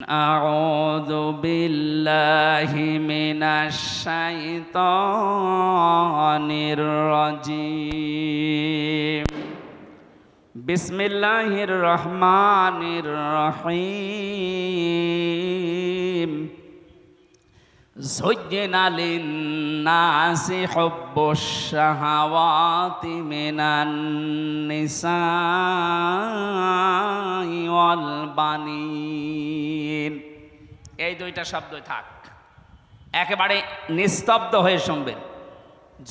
أعوذ بالله من الشيطان الرجيم بسم الله الرحمن الرحيم زين للناس حب الشهوات من النساء والبنين এই দুইটা শব্দই থাক, একেবারে নিস্তব্ধ হয়ে শুনবেন।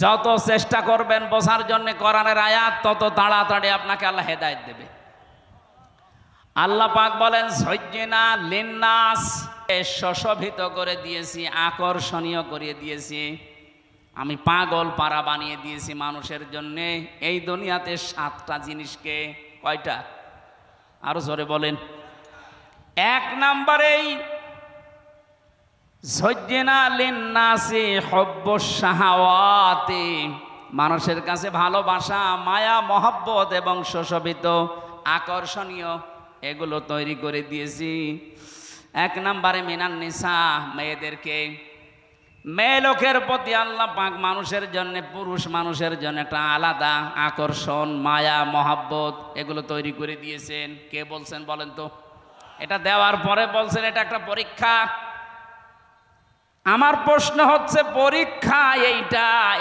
যত চেষ্টা করবেন বোঝার জন্য কোরআনের আয়াত, তত তাড়াতাড়ি আপনাকে আল্লাহ হেদায়েত দেবে। আল্লাহ পাক বলেন সজ্জিনা লিন্নাস, সুশোভিত করে দিয়েছি, আকর্ষণীয় করে দিয়েছি, আমি পাগল পারা বানিয়ে দিয়েছি মানুষের জন্য এই দুনিয়াতে। 7টা জিনিসকে, কয়টা? আরো জোরে বলেন। 1 নম্বরেই সজ্জিনা লিন্নাসি হুব্বুশ শাহাওয়াতি, মানুষের কাছে ভালোবাসা, মায়া, মহব্বত এবং সুশোভিত, আকর্ষণীয় এগুলো তৈরি করে দিয়েছি। 1 নম্বরে মিনান নিসা, মেয়েদেরকে, মেয়ে লোকের প্রতি আল্লাহ পাক মানুষের জন্য, পুরুষ মানুষের জন্য একটা আলাদা আকর্ষণ, মায়া, মহব্বত এগুলো তৈরি করে দিয়েছেন। কে বলছেন বলেন তো? এটা দেওয়ার পরে বলছেন এটা একটা পরীক্ষা। আমার প্রশ্ন হচ্ছে, পরীক্ষা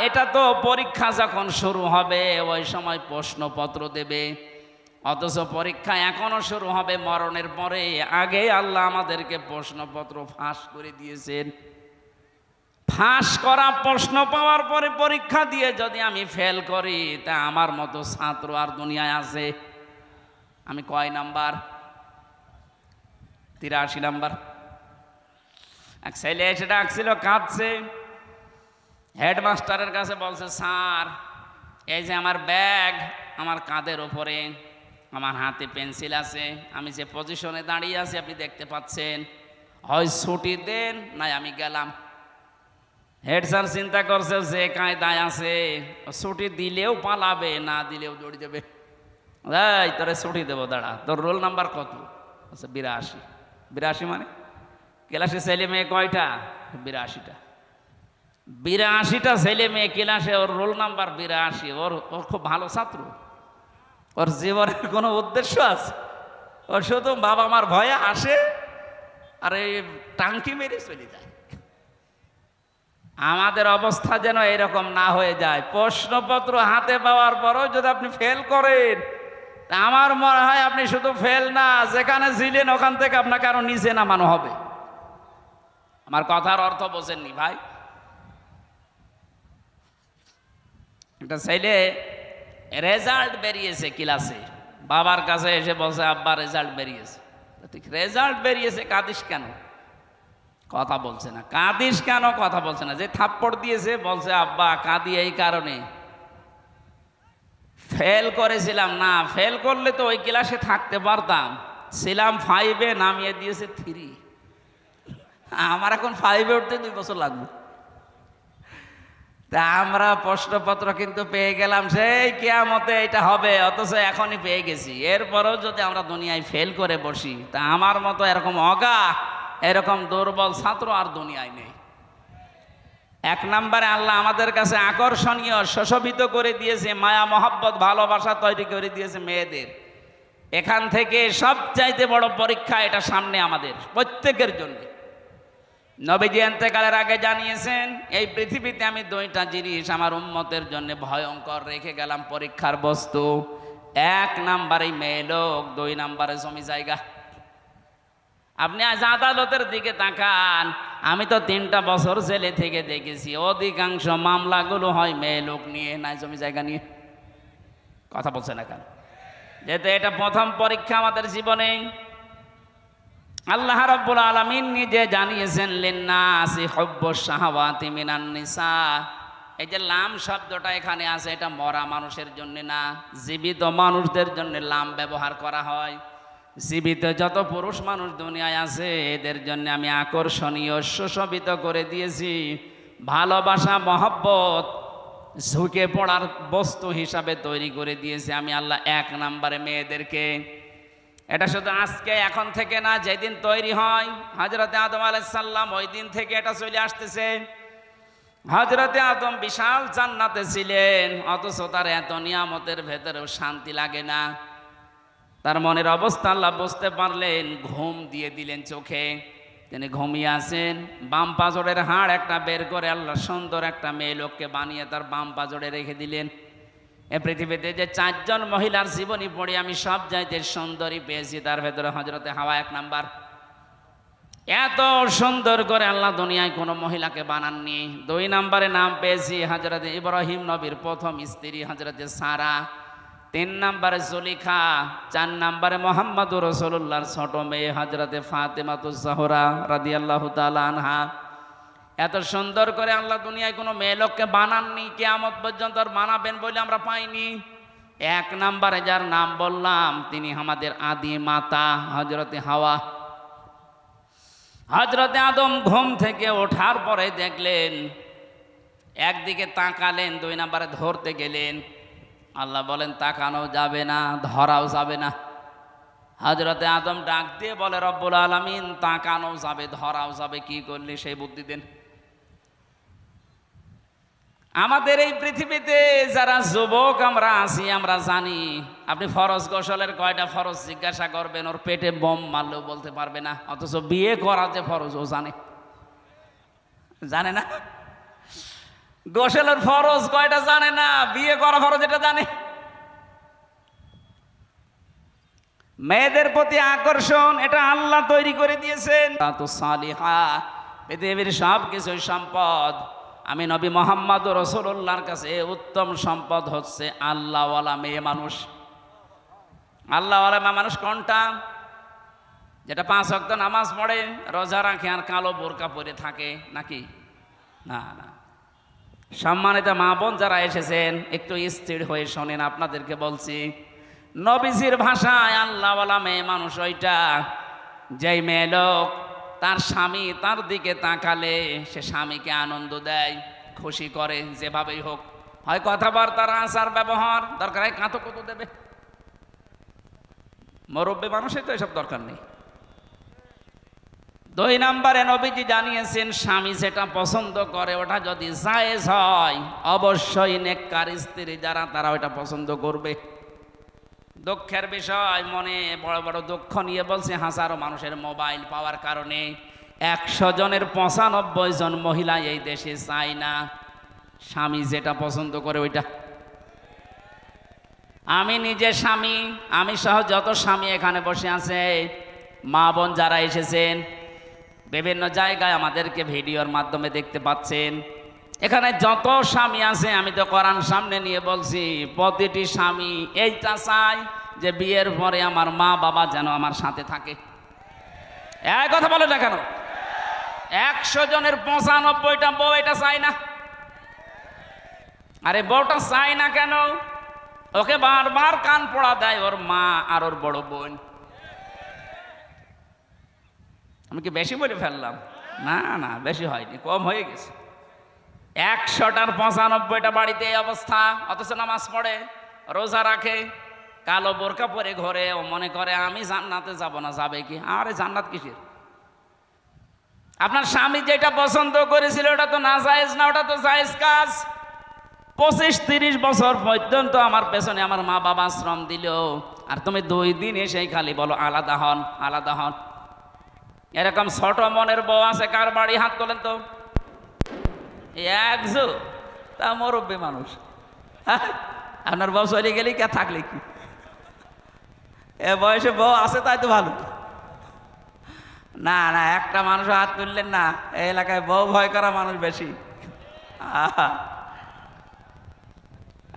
এটা তো পরীক্ষা যখন শুরু হবে ওই সময় প্রশ্নপত্র দেবে, অথচ পরীক্ষা এখনো শুরু হবে মরণের পরে। আগে আল্লাহ আমাদেরকে প্রশ্নপত্র ফাঁস করে দিয়েছেন। ফাঁস করা প্রশ্ন পাওয়ার পরে পরীক্ষা দিয়ে যদি আমি ফেল করি, তা আমার মতো ছাত্র আর দুনিয়ায় আছে? আমি কয় নাম্বার? 83 নাম্বার। এক ছেলে এসে ডাকছিল, কাঁদছে, হেডমাস্টারের কাছে বলছে, স্যার এই যে আমার ব্যাগ আমার কাঁধের ওপরে, আমার হাতে পেন্সিল আছে, আমি যে পজিশনে দাঁড়িয়ে আছি আপনি দেখতে পাচ্ছেন, হয় ছুটি দেন নাই আমি গেলাম। হেড স্যার চিন্তা করছে যে কায়দায় আছে, ছুটি দিলেও পালাবে, না দিলেও দৌড়ি দেবে। এই তোরে ছুটি দেবো, দাঁড়া, তোর রোল নাম্বার কত? আচ্ছা 82। 82 মানে ক্লাসে ছেলে মেয়ে কয়টা? 82টা। 82টা ছেলে মেয়ে ক্লাসে, ওর রোল নাম্বার 82। ওর খুব ভালো ছাত্র, ওর জীবনের কোনো উদ্দেশ্য আছে? ওর শুধু বাবা মার ভয়ে আসে আর এই টাঙ্কি মেরে চলে যায়। আমাদের অবস্থা যেন এরকম না হয়ে যায়। প্রশ্নপত্র হাতে পাওয়ার পরও যদি আপনি ফেল করেন, আমার মনে হয় আপনি শুধু ফেল না, যেখানে ছিলেন ওখান থেকে আপনাকে আরো নিচে নামানো হবে। আমার কথার অর্থ বোঝেননি ভাই? একটা ছেলে রেজাল্ট বেরিয়েছে ক্লাসে, বাবার কাছে এসে বলছে, আব্বা রেজাল্ট বেরিয়েছে। রেজাল্ট বেরিয়েছে, কাঁদিস কেন? কথা বলছে না। কাঁদিস কেন? কথা বলছে না। যে থাপ্পড় দিয়েছে বলছে, আব্বা কাঁদি এই কারণে, ফেল করেছিলাম না, ফেল করলে তো ওই ক্লাসে থাকতে পারতাম, ছিলাম 5-এ, নামিয়ে দিয়েছে 3। আমার এখন 5-এ উঠতে 2 বছর লাগবে। তা আমরা প্রশ্নপত্র কিন্তু পেয়ে গেলাম সেই কিয়ামতে এটা হবে, অথচ এখনই পেয়ে গেছি। এরপরও যদি আমরা দুনিয়ায় ফেল করে বসি, তা আমার মতো এরকম অগা, এরকম দুর্বল ছাত্র আর দুনিয়ায় নেই। 1 নম্বরে আল্লাহ আমাদের কাছে আকর্ষণীয়, সুশোভিত করে দিয়েছে, মায়া, মহব্বত, ভালোবাসা তৈরি করে দিয়েছে মেয়েদের। এখান থেকে সবচাইতে বড় পরীক্ষা এটা সামনে আমাদের প্রত্যেকের জন্য। নবীজি ইন্তেকালের আগে জানিয়েছেন, এই পৃথিবীতে আমি 2টা জিনিস আমার উম্মতের জন্য ভয়ঙ্কর রেখে গেলাম, পরীক্ষার বস্তু। 1 নম্বরে মেয়ে লোক, 2 নম্বরে জমি জায়গা। আপনি আজ আদালতের দিকে তাকান, আমি তো 3টা বছর জেলে থেকে দেখেছি, অধিকাংশ মামলাগুলো হয় মেয়ে লোক নিয়ে, নাই জমি জায়গা নিয়ে। কথা বলছে না কেন? যেহেতু এটা প্রথম পরীক্ষা আমাদের জীবনে। আল্লাহ রাব্বুল আলামিন নিজে জানিয়েছেন, লিন্নাসি হুব্বুশ শাহাওয়াতি মিনান নিসা। এই যে লাম শব্দটা এখানে আছে, এটা মরা মানুষের জন্য না, জীবিত মানুষদের জন্য লাম ব্যবহার করা হয়। জীবিত যত পুরুষ মানুষ দুনিয়ায় আছে এদের জন্য আমি আকর্ষণীয়, সুশোভিত করে দিয়েছি, ভালোবাসা, মহব্বত, ঝুঁকে পড়ার বস্তু হিসাবে তৈরি করে দিয়েছি আমি আল্লাহ। 1 নম্বরে মেয়েদেরকে, এটা শুধু আজকে এখন থেকে না, যেদিন তৈরি হয় হযরতে আদম আলাইহিস সালাম ওই দিন থেকে এটা চলে আসতেছে। হযরতে আদম বিশাল জান্নাতে ছিলেন, অথচ তার এত নিয়ামতের ভেতরেও শান্তি লাগে না। তার মনের অবস্থা আল্লাহ বুঝতে পারলেন, ঘুম দিয়ে দিলেন চোখে। তিনি ঘুমিয়ে আছেন, বাম পাজরের হাড় একটা বের করে আল্লাহ সুন্দর একটা মেয়ে লোককে বানিয়ে তার বাম পাজরে রেখে দিলেন। এ পৃথিবীতে যে 4 জন মহিলার জীবনী পড়ে আমি সব চাইতে সুন্দরী পেয়েছি, তার ভেতরে হযরতে হাওয়া 1 নাম্বার। এত সুন্দর করে আল্লাহ দুনিয়ায় কোনো মহিলাকে বানাননি। 2 নম্বরে নাম পেয়েছি হযরতে ইব্রাহিম নবীর প্রথম স্ত্রী হযরতে সারা। 3 নম্বরে জুলেখা। 4 নম্বরে মুহাম্মদুর রাসূলুল্লাহর ছোট মেয়ে হযরতে ফাতেমাতুজ জাহরা রাদিয়াল্লাহু তাআলা আনহা। এত সুন্দর করে আল্লাহ দুনিয়ায় কোনো মেয়ে লোককে বানাননি, কিয়ামত পর্যন্ত আর বানাবেন বলে আমরা পাইনি। 1 নম্বরে যার নাম বললাম তিনি আমাদের আদি মাতা হযরতে হাওয়া। হযরতে আদম ঘুম থেকে ওঠার পরে দেখলেন, একদিকে তাকালেন, 2 নম্বরে ধরতে গেলেন। আল্লাহ বলেন তাকানো যাবে না, ধরাও যাবে না। হযরতে আদম ডাক দিয়ে বলে, রব্বুল আলামিন তাকানো যাবে, ধরাও যাবে, কি করলে সেই বুদ্ধি দেন। আমাদের এই পৃথিবীতে যারা যুবক আমরা আছি, আমরা জানি আপনি ফরজ গোসলের কয়টা ফরজ জিজ্ঞাসা করবেন, ওর পেটে বোম মারলেও বলতে পারবে না। অথচ বিয়ে করা যে ফরজ ও জানে, জানে না? গোসলের ফরজ কয়টা জানে না, বিয়ে করা ফরজ এটা জানে। মেয়েদের প্রতি আকর্ষণ এটা আল্লাহ তৈরি করে দিয়েছেন। সালিহা, পৃথিবীর সব কিছুই সম্পদ। আমি নবী মুহাম্মদ রাসূলুল্লাহর কাছে উত্তম সম্পদ হচ্ছে আল্লাহওয়ালা মেয়ে মানুষ। আল্লাহওয়ালা মেয়ে মানুষ কোনটা? যেটা 5 ওয়াক্ত নামাজ পড়ে, রোজা রাখে, আর কালো বোরকা পরে থাকে, নাকি? না না। সম্মানিত মা বোন যারা এসেছেন, একটু স্থির হয়ে শোনেন, আপনাদেরকে বলছি। নবীজির ভাষায় আল্লাহওয়ালা মেয়ে মানুষ ওইটা, যেই মেয়ে লোক তার স্বামী তার দিকে তাকালে সে স্বামীকে আনন্দ দেয়, খুশি করে, যেভাবেই হোক, হয় কথাবার্তার আচার ব্যবহার, দরকার হয় কাঁতো কত দেবে। মুরব্বী মানুষের তো এসব দরকার নেই। 2 নম্বরে নবীজি জানিয়েছেন, স্বামী যেটা পছন্দ করে ওটা যদি জায়েজ হয়, অবশ্যই নেককার স্ত্রী যারা তারা ওটা পছন্দ করবে। দুঃখের বিষয়, মনে বড় বড় দুঃখ নিয়ে বলছে, হাজারো মানুষের মোবাইল পাওয়ার কারণে 100 জনের 95 জন মহিলা এই দেশে চায় না স্বামী যেটা পছন্দ করে ওইটা। আমি নিজে স্বামী, আমি সহ যত স্বামী এখানে বসে আছে, মা বোন যারা এসেছেন, বিভিন্ন জায়গায় আমাদেরকে ভিডিওর মাধ্যমে দেখতে পাচ্ছেন, এখানে যত স্বামী আছে, আমি তো কোরআন সামনে নিয়ে বলছি, প্রতিটি স্বামী এইটা চায় যে বিয়ের পরে আমার মা বাবা যেন আমার সাথে থাকে। এই কথা বলে না কেন? 100 জনের 95টা বউ এটা চায় না। আরে বউটা চায় না কেন? ওকে বারবার কান পড়া দেয় ওর মা আর ওর বড় বোন। আমি কি বেশি বলে ফেললাম? না না, বেশি হয়নি, কম হয়ে গেছে। 100টার 95টা বাড়িতে এই অবস্থা, অথচ নামাজ পড়ে, রোজা রাখে, কালো বোরকা পরে ঘরে, ও মনে করে আমি জান্নাতে যাব না। যাবে কি? আরে জান্নাত কিসের? আপনার স্বামী যেটা পছন্দ করেছিল ওটা তো না জায়েজ না, ওটা তো জায়েজ কাজ। 25-30 বছর পর্যন্ত আমার পেছনে আমার মা বাবা শ্রম দিল, আর তুমি 2 দিন এসেই খালি বলো আলাদা হন, আলাদা হন। এরকম ছোট মনের বউ আছে কার বাড়ি? হাত তোলেন তো। একজো তা মুরব্বী মানুষ। আপনার বউ চলে গেলে কে থাকলে কি? এ বয়সে বউ আছে তাই তো ভালো। না না, একটা মানুষ হাত তুললেন না, এই এলাকায় বউ ভয় করা মানুষ বেশি।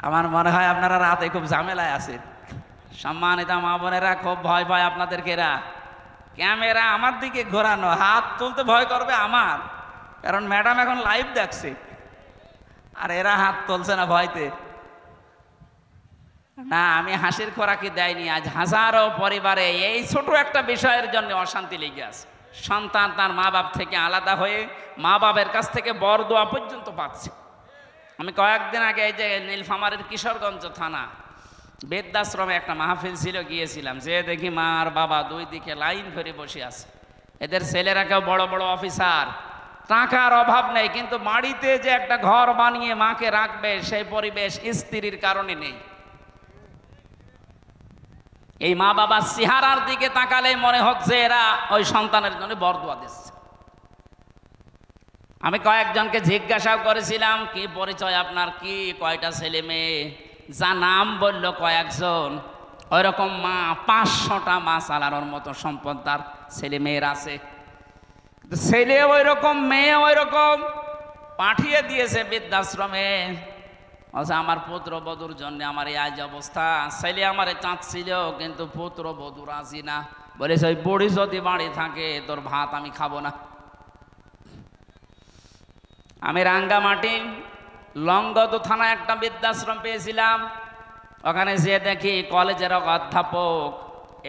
আমার মনে হয় আপনারা রাতে খুব ঝামেলায় আছেন। সম্মানিত মা বোনেরা, খুব ভয় পায় আপনাদেরকে এরা। ক্যামেরা আমার দিকে ঘোরানো, হাত তুলতে ভয় করবে আমার, কারণ ম্যাডাম এখন লাইভ দেখছে, আর এরা হাত তুলছে না ভয়তে। না, আমি হাসির খোরাকি দেয়নি। আজ হাজারো পরিবারে এই ছোট একটা বিষয়ের জন্য অশান্তি লেগে আছে। সন্তান তার মা বাপ থেকে আলাদা হয়ে মা বাবের কাছ থেকে বরদোয়া পর্যন্ত পাচ্ছে। আমি কয়েকদিন আগে এই যে নীলফামারীর কিশোরগঞ্জ থানা, বৃদ্ধাশ্রমে একটা মাহফিল ছিল, গিয়েছিলাম, যে দেখি মা আর বাবা দুই দিকে লাইন করে বসে আছে। এদের ছেলেরা কেউ বড় বড় অফিসার, টাকার অভাব নেই, কিন্তু বাড়িতে যে একটা ঘর বানিয়ে মাকে রাখবে সেই পরিবেশ স্ত্রীর কারণে নেই। এই মা বাবার চেহারার দিকে তাকালে মনে হচ্ছে এরা ওই সন্তানের জন্য বরদোয়া দিচ্ছে। আমি কয়েকজনকে জিজ্ঞাসা করেছিলাম, কি পরিচয় আপনার, কি কয়টা ছেলে মেয়ে? যা নাম বলল কয়েকজন, ওই রকম মা 500টা মা চালানোর মতো সম্পদ তার ছেলে মেয়ের আছে। ছেলে ওই রকম, মেয়ে ওই রকম, পাঠিয়ে দিয়েছে বৃদ্ধাশ্রমে। আচ্ছা, আমার পুত্র বধূর জন্য আমার এই আজ অবস্থা। ছেলে আমারে চাচ্ছিল, কিন্তু পুত্র বধূ রাজি না, বলেছে ওই বুড়ি যদি বাড়ি থাকে তোর ভাত আমি খাবো না। আমি রাঙ্গামাটি লংগদু থানায় একটা বৃদ্ধাশ্রম পেয়েছিলাম। ওখানে যেয়ে দেখি কলেজের অধ্যাপক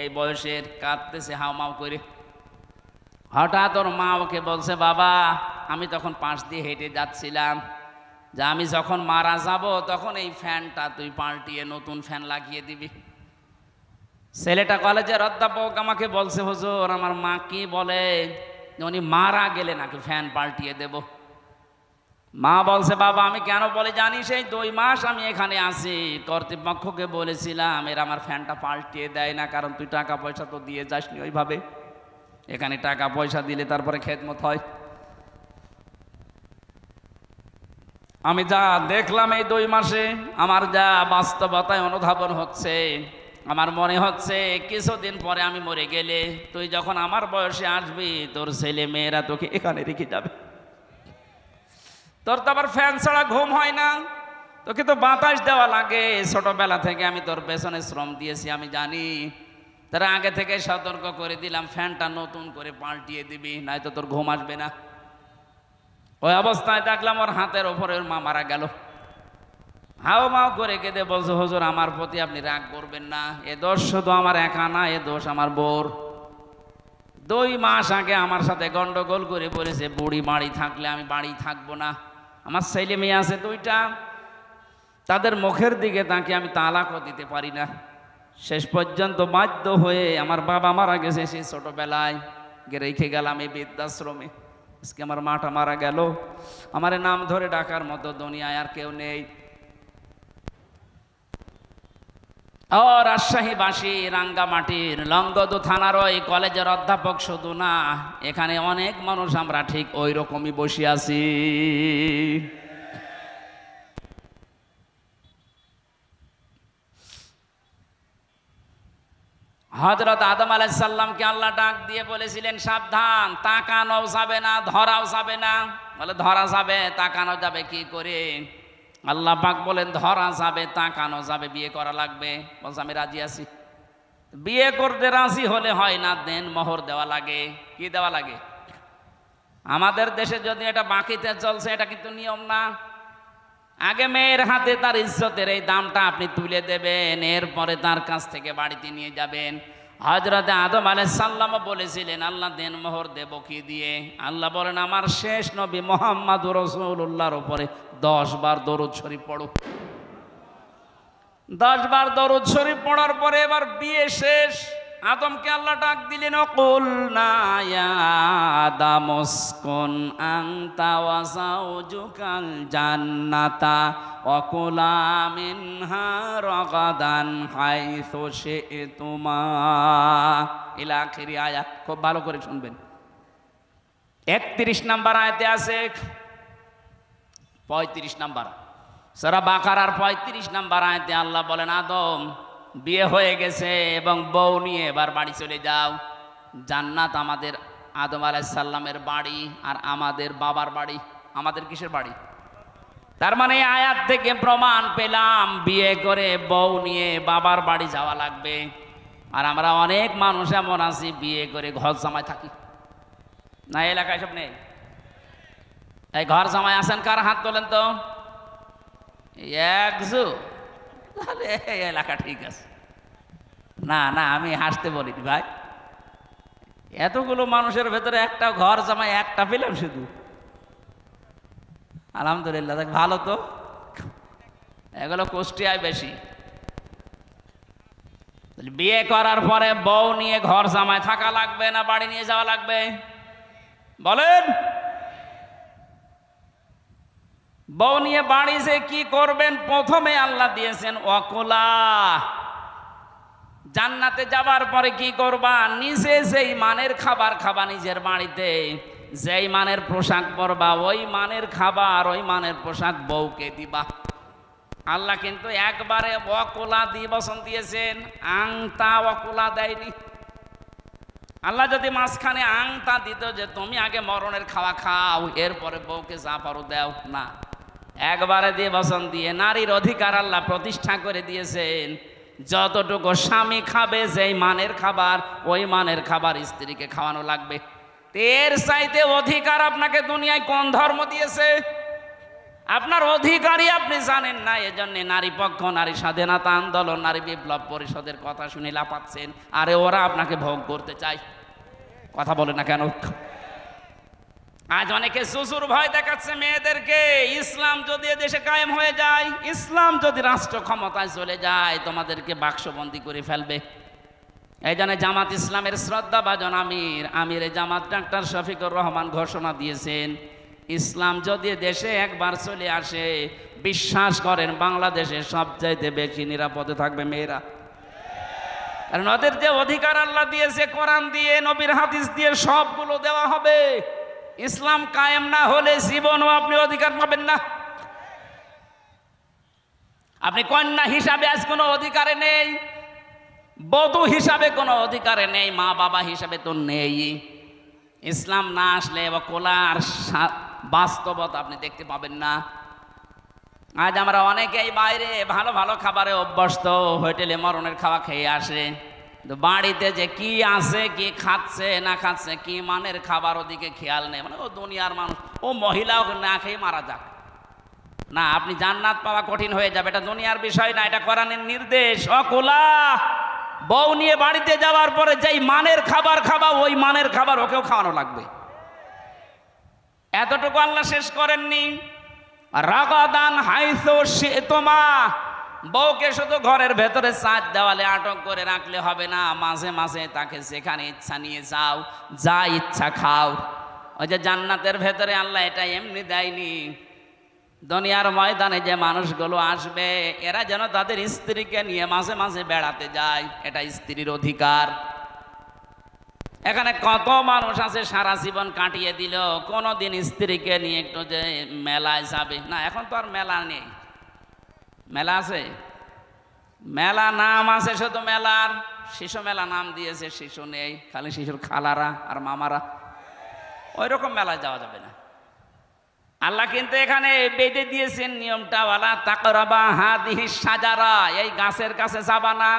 এই বয়সের, কাঁদতেছে হাউমাউ করে। হঠাৎ ওর মা ওকে বলছে, বাবা, আমি তখন পাশ দিয়ে হেঁটে যাচ্ছিলাম, যে আমি যখন মারা যাব তখন এই ফ্যানটা তুই পাল্টিয়ে নতুন ফ্যান লাগিয়ে দিবি। ছেলেটা কলেজের অধ্যাপক আমাকে বলছে, হুজুর আমার মা কি বলে, উনি মারা গেলে নাকি ফ্যান পাল্টিয়ে দেব। মা বলছে, বাবা আমি কেন বলে জানিস, এই 2 মাস আমি এখানে আছি, কর্তৃপক্ষকে বলেছিলাম এরা আমার ফ্যানটা পাল্টিয়ে দেয় না, কারণ তুই টাকা পয়সা তো দিয়ে যাসনি ওইভাবে, এখানে টাকা পয়সা দিলে তারপরে খেদমত হয়। আমি যা দেখলাম এই 2 মাসে, আমার যা বাস্তবতায় অনুধাবন হচ্ছে, আমার মনে হচ্ছে কিছুদিন পরে আমি মরে গেলে তুই যখন আমার বয়সে আসবি, তোর ছেলে মেয়েরা তোকে এখানে রেখে যাবে। তোর তো আবার ফ্যান ছাড়া ঘুম হয় না, তোকে তো বাতাস দেওয়া লাগে। ছোটবেলা থেকে আমি তোর পেছনে শ্রম দিয়েছি, আমি জানি। তারা আগে থেকে সতর্ক করে দিলাম, ফ্যানটা নতুন করে পাল্টিয়ে দিবি, নয়তো তোর ঘুম আসবে না। ওই অবস্থায় দেখলাম ওর হাতের ওপরে ওর মা মারা গেল। হাও মাও করে কেঁদে বলছে, হুজুর আমার প্রতি আপনি রাগ করবেন না, এ দোষ শুধু আমার একা না, এ দোষ আমার বোর। 2 মাস আগে আমার সাথে গন্ডগোল করে বলেছে, বুড়ি বাড়ি থাকলে আমি বাড়ি থাকবো না। আমার ছেলে মেয়ে আছে 2টা, তাদের মুখের দিকে তাকে আমি তালাকও দিতে পারি না। শেষ পর্যন্ত বাধ্য হয়ে, আমার বাবা মারা গেছে সেই ছোটবেলায়, রেখে গেলাম এই বৃদ্ধাশ্রমে। আজকে আমার মাটা মারা গেল, আমার নাম ধরে ডাকার মতো দুনিয়ায় আর কেউ নেই। ও রাজশাহীবাসী, রাঙ্গামাটির লংগদু থানার ওই কলেজের অধ্যাপক শুধু না, এখানে অনেক মানুষ আমরা ঠিক ওই রকমই বসে আছি। হযরত আদম আলাইহিস সালামকে আল্লাহ ডাক দিয়ে বলেছিলেন, সাবধান, তাকানো যাবে না, ধরাও যাবে না। বলে ধরা যাবে, তাকানো যাবে কি করে? আল্লাহ পাক বলেন, ধরা যাবে, তাকানো যাবে, বিয়ে করা লাগবে। বলছে আমি রাজি আছি। বিয়ে করতে রাজি হলে হয় না, দেন মোহর দেওয়া লাগে। কি দেওয়া লাগে? আমাদের দেশে যদি এটা বাকিতে চলছে, এটা কিন্তু নিয়ম না। আগে মেয়ের হাতে তার ইজ্জতের এই দামটা আপনি তুলে দেবেন, এরপরে তার কাছ থেকে বাড়িতে নিয়ে যাবেন। হযরতে আদম আলাইহিস সালাম বলেছিলেন, আল্লাহ দেন মোহর দেব কি দিয়ে? আল্লাহ বলেন, আমার শেষ নবী মুহাম্মদুর রাসূলুল্লাহর উপরে 10 বার দরুদ শরীফ পড়ো। 10 বার দরুদ শরীফ পড়ার পরে এবার বিয়ে শেষ। আদমকে আল্লাহ ডাক দিলেন, কুলনা ইয়া আদম উসকুন আনতা ওয়া যাওজুকাল জান্নাতা ওয়া কুলা মিনহা রাগাদান হাইসু শি'তুমা, ইলা আখিরি আয়াত। খুব ভালো করে শুনবেন। 31 নম্বর আয়াতে আছে, 35 নম্বর সূরা বাকারার 35 নম্বর আয়াতে আল্লাহ বলেন, আদম বিয়ে হয়ে গেছে এবং বউ নিয়ে এবার বাড়ি চলে যাও। জান্নাত আমাদের আদম আলাইহিস সালামের বাড়ি আর আমাদের বাবার বাড়ি। আমাদের কিসের বাড়ি? তার মানে এই আয়াত থেকে প্রমাণ পেলাম, বিয়ে করে বউ নিয়ে বাবার বাড়ি যাওয়া লাগবে। আর আমরা অনেক মানুষ এমন আছি, বিয়ে করে ঘর জামাই থাকি না। এলাকায় সব নেই? এই ঘর জামাই আছেন কার? হাত তোলেন তো। একজু, তাহলে এই এলাকা ঠিক আছে। না না, আমি হাসতে বলিনি ভাই, এতগুলো মানুষের ভেতরে একটা ঘর জামাই একটা পেলাম শুধু। আলহামদুলিল্লাহ, ভালো তো। এগুলো কুষ্টিয়ায় বেশি। বিয়ে করার পরে বউ নিয়ে ঘর জামায় থাকা লাগবে না বাড়ি নিয়ে যাওয়া লাগবে? বলেন। বউ নিয়ে বাড়ি যে কি করবেন? প্রথমে আল্লাহ দিয়েছেন ওয়াকুলা। জান্নাতে যাবার পরে কি করবা? নিজে যেই মানের খাবার খাবা নিজের বাড়িতে, যেই মানের পোশাক পরবা, ওই মানের খাবার ওই মানের পোশাক বউকে দিবা। আল্লাহ কিন্তু একবারে ওয়াকুলা দিবসন দিয়েছেন, আংতা ওয়াকুলা দেয়নি। আল্লাহ যদি মাঝখানে আংতা দিত যে তুমি আগে মরণের খাওয়া খাও, এরপরে বউকে যা পারো দেও, না, একবারে দিয়ে বচন দিয়ে নারীর অধিকার আল্লাহ প্রতিষ্ঠা করে দিয়েছেন। যতটুকু স্বামী খাবে যেই মানের খাবার ওই মানের খাবার স্ত্রীকে খাওয়ানো লাগবে। এর চাইতে অধিকার আপনাকে দুনিয়ায় কোন ধর্ম দিয়েছে? আপনার অধিকারই আপনি জানেন না। এজন্য নারী পক্ষ, নারী স্বাধীনতা আন্দোলন, নারী বিপ্লব পরিষদের কথা শুনে লাফাচ্ছেন। আরে ওরা আপনাকে ভোগ করতে চায়। কথা বলে না কেন? আজ অনেকে শ্বশুর ভয় দেখাচ্ছে মেয়েদেরকে। ইসলাম যদি দেশে কায়েম হয়ে যায়, ইসলাম যদি রাষ্ট্র ক্ষমতায় চলে যায়, তোমাদেরকে বাক্সবন্দি করে ফেলবে। এই জন্য জামাত ইসলামের শ্রদ্ধাভাজন আমির জামাত ডাক্তার শফিকুর রহমান ঘোষণা দিয়েছেন, ইসলাম যদি দেশে একবার চলে আসে, বিশ্বাস করেন বাংলাদেশে সবচাইতে বেশি নিরাপদে থাকবে মেয়েরা। কারণ ওদের যে অধিকার আল্লাহ দিয়েছে কোরআন দিয়ে, নবীর হাদিস দিয়ে সবগুলো দেওয়া হবে। ইসলাম কায়েম না হলে জীবনও আপনি অধিকার পাবেন না। আপনি কন্যা হিসাবে আজ কোনো অধিকারে নেই, বধূ হিসাবে কোনো অধিকারে নেই, মা বাবা হিসাবে তো নেই। ইসলাম না আসলে কোলার বাস্তবতা আপনি দেখতে পাবেন না। আজ আমরা অনেকেই বাইরে ভালো ভালো খাবারে অভ্যস্ত, হোটেলে মরণের খাওয়া খেয়ে আসে, বাড়িতে যে কি আছে, কি খাচ্ছে না খাচ্ছে, কি মানের খাবার, ওদিকে খেয়াল নেই। মানে ও দুনিয়ার মানুষ, ও মহিলাও না খেয়ে মারা যাক না, আপনি জান্নাত পাওয়া কঠিন হয়ে যাবে। এটা দুনিয়ার বিষয় না, এটা কোরআনের নির্দেশ। অকুলা বউ নিয়ে বাড়িতে যাওয়ার পরে যেই মানের খাবার খাবা ওই মানের খাবার ওকেও খাওয়ানো লাগবে। এতটুকু আল্লাহ শেষ করেননি, রাগাদান হাইসু শিতমা। বউকে শুধু ঘরের ভেতরে চার দেওয়ালে আটক করে রাখলে হবে না, মাঝে মাঝে তাকে যেখানে ইচ্ছা নিয়ে যাও, যা ইচ্ছা খাও। ওই যে জান্নাতের ভেতরে আল্লাহ এটা এমনি দেয়নি। দুনিয়ার ময়দানে যে মানুষগুলো আসবে, এরা যেন তাদের স্ত্রীকে নিয়ে মাঝে মাঝে বেড়াতে যায়, এটা স্ত্রীর অধিকার। এখানে কত মানুষ আছে সারা জীবন কাটিয়ে দিল, কোনোদিন স্ত্রীকে নিয়ে একটু যে মেলায় যাবে না। এখন তো আর মেলা নেই। মেলা আছে? মেলা নাম আছে শুধু মেলার, শিশু মেলা নাম দিয়েছে, শিশু নেই, খালি শিশুর খালারা আর মামারা। ওই রকম মেলায় যাওয়া যাবে না। আল্লাহ কিন্তু এখানে বেঁধে দিয়েছেন নিয়মটা, ওয়ালা তাকরাবা হাদিহি সাজারা, এই গাছের কাছে যাবা না।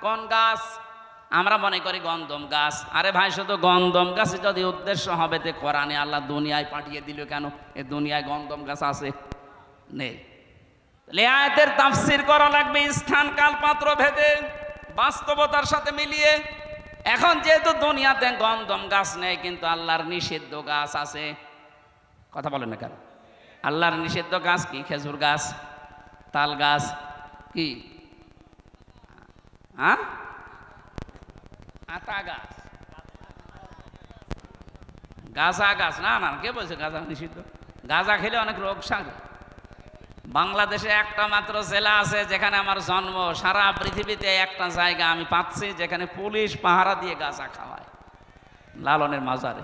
কোন গাছ? আমরা মনে করি গন্ধম গাছ। আরে ভাই, শুধু গন্ধম গাছে যদি উদ্দেশ্য হবে, তে কোরআনে আল্লাহ দুনিয়ায় পাঠিয়ে দিল কেন? এ দুনিয়ায় গন্ধম গাছ আছে? নেই। আয়াতের তাফসীর করা লাগবে স্থান কাল পাত্র ভেদে, বাস্তবতার সাথে মিলিয়ে। এখন যেহেতু দুনিয়াতে গন্ধম গাছ নেই, কিন্তু আল্লাহর নিষিদ্ধ গাছ আছে। কথা বলেন না কেন? আল্লাহর নিষিদ্ধ গাছ কি? খেজুর গাছ, তাল গাছ, কি আতা গাছ, গাঁজা গাছ। না না, কে বলছে গাঁজা নিষিদ্ধ? গাঁজা খেলে অনেক রোগ সারে। বাংলাদেশে একটা মাত্র জেলা আছে যেখানে আমার জন্ম, সারা পৃথিবীতে একটা জায়গা আমি পাচ্ছি যেখানে পুলিশ পাহারা দিয়ে গাঁজা খাওয়ায়, লালনের মাজারে।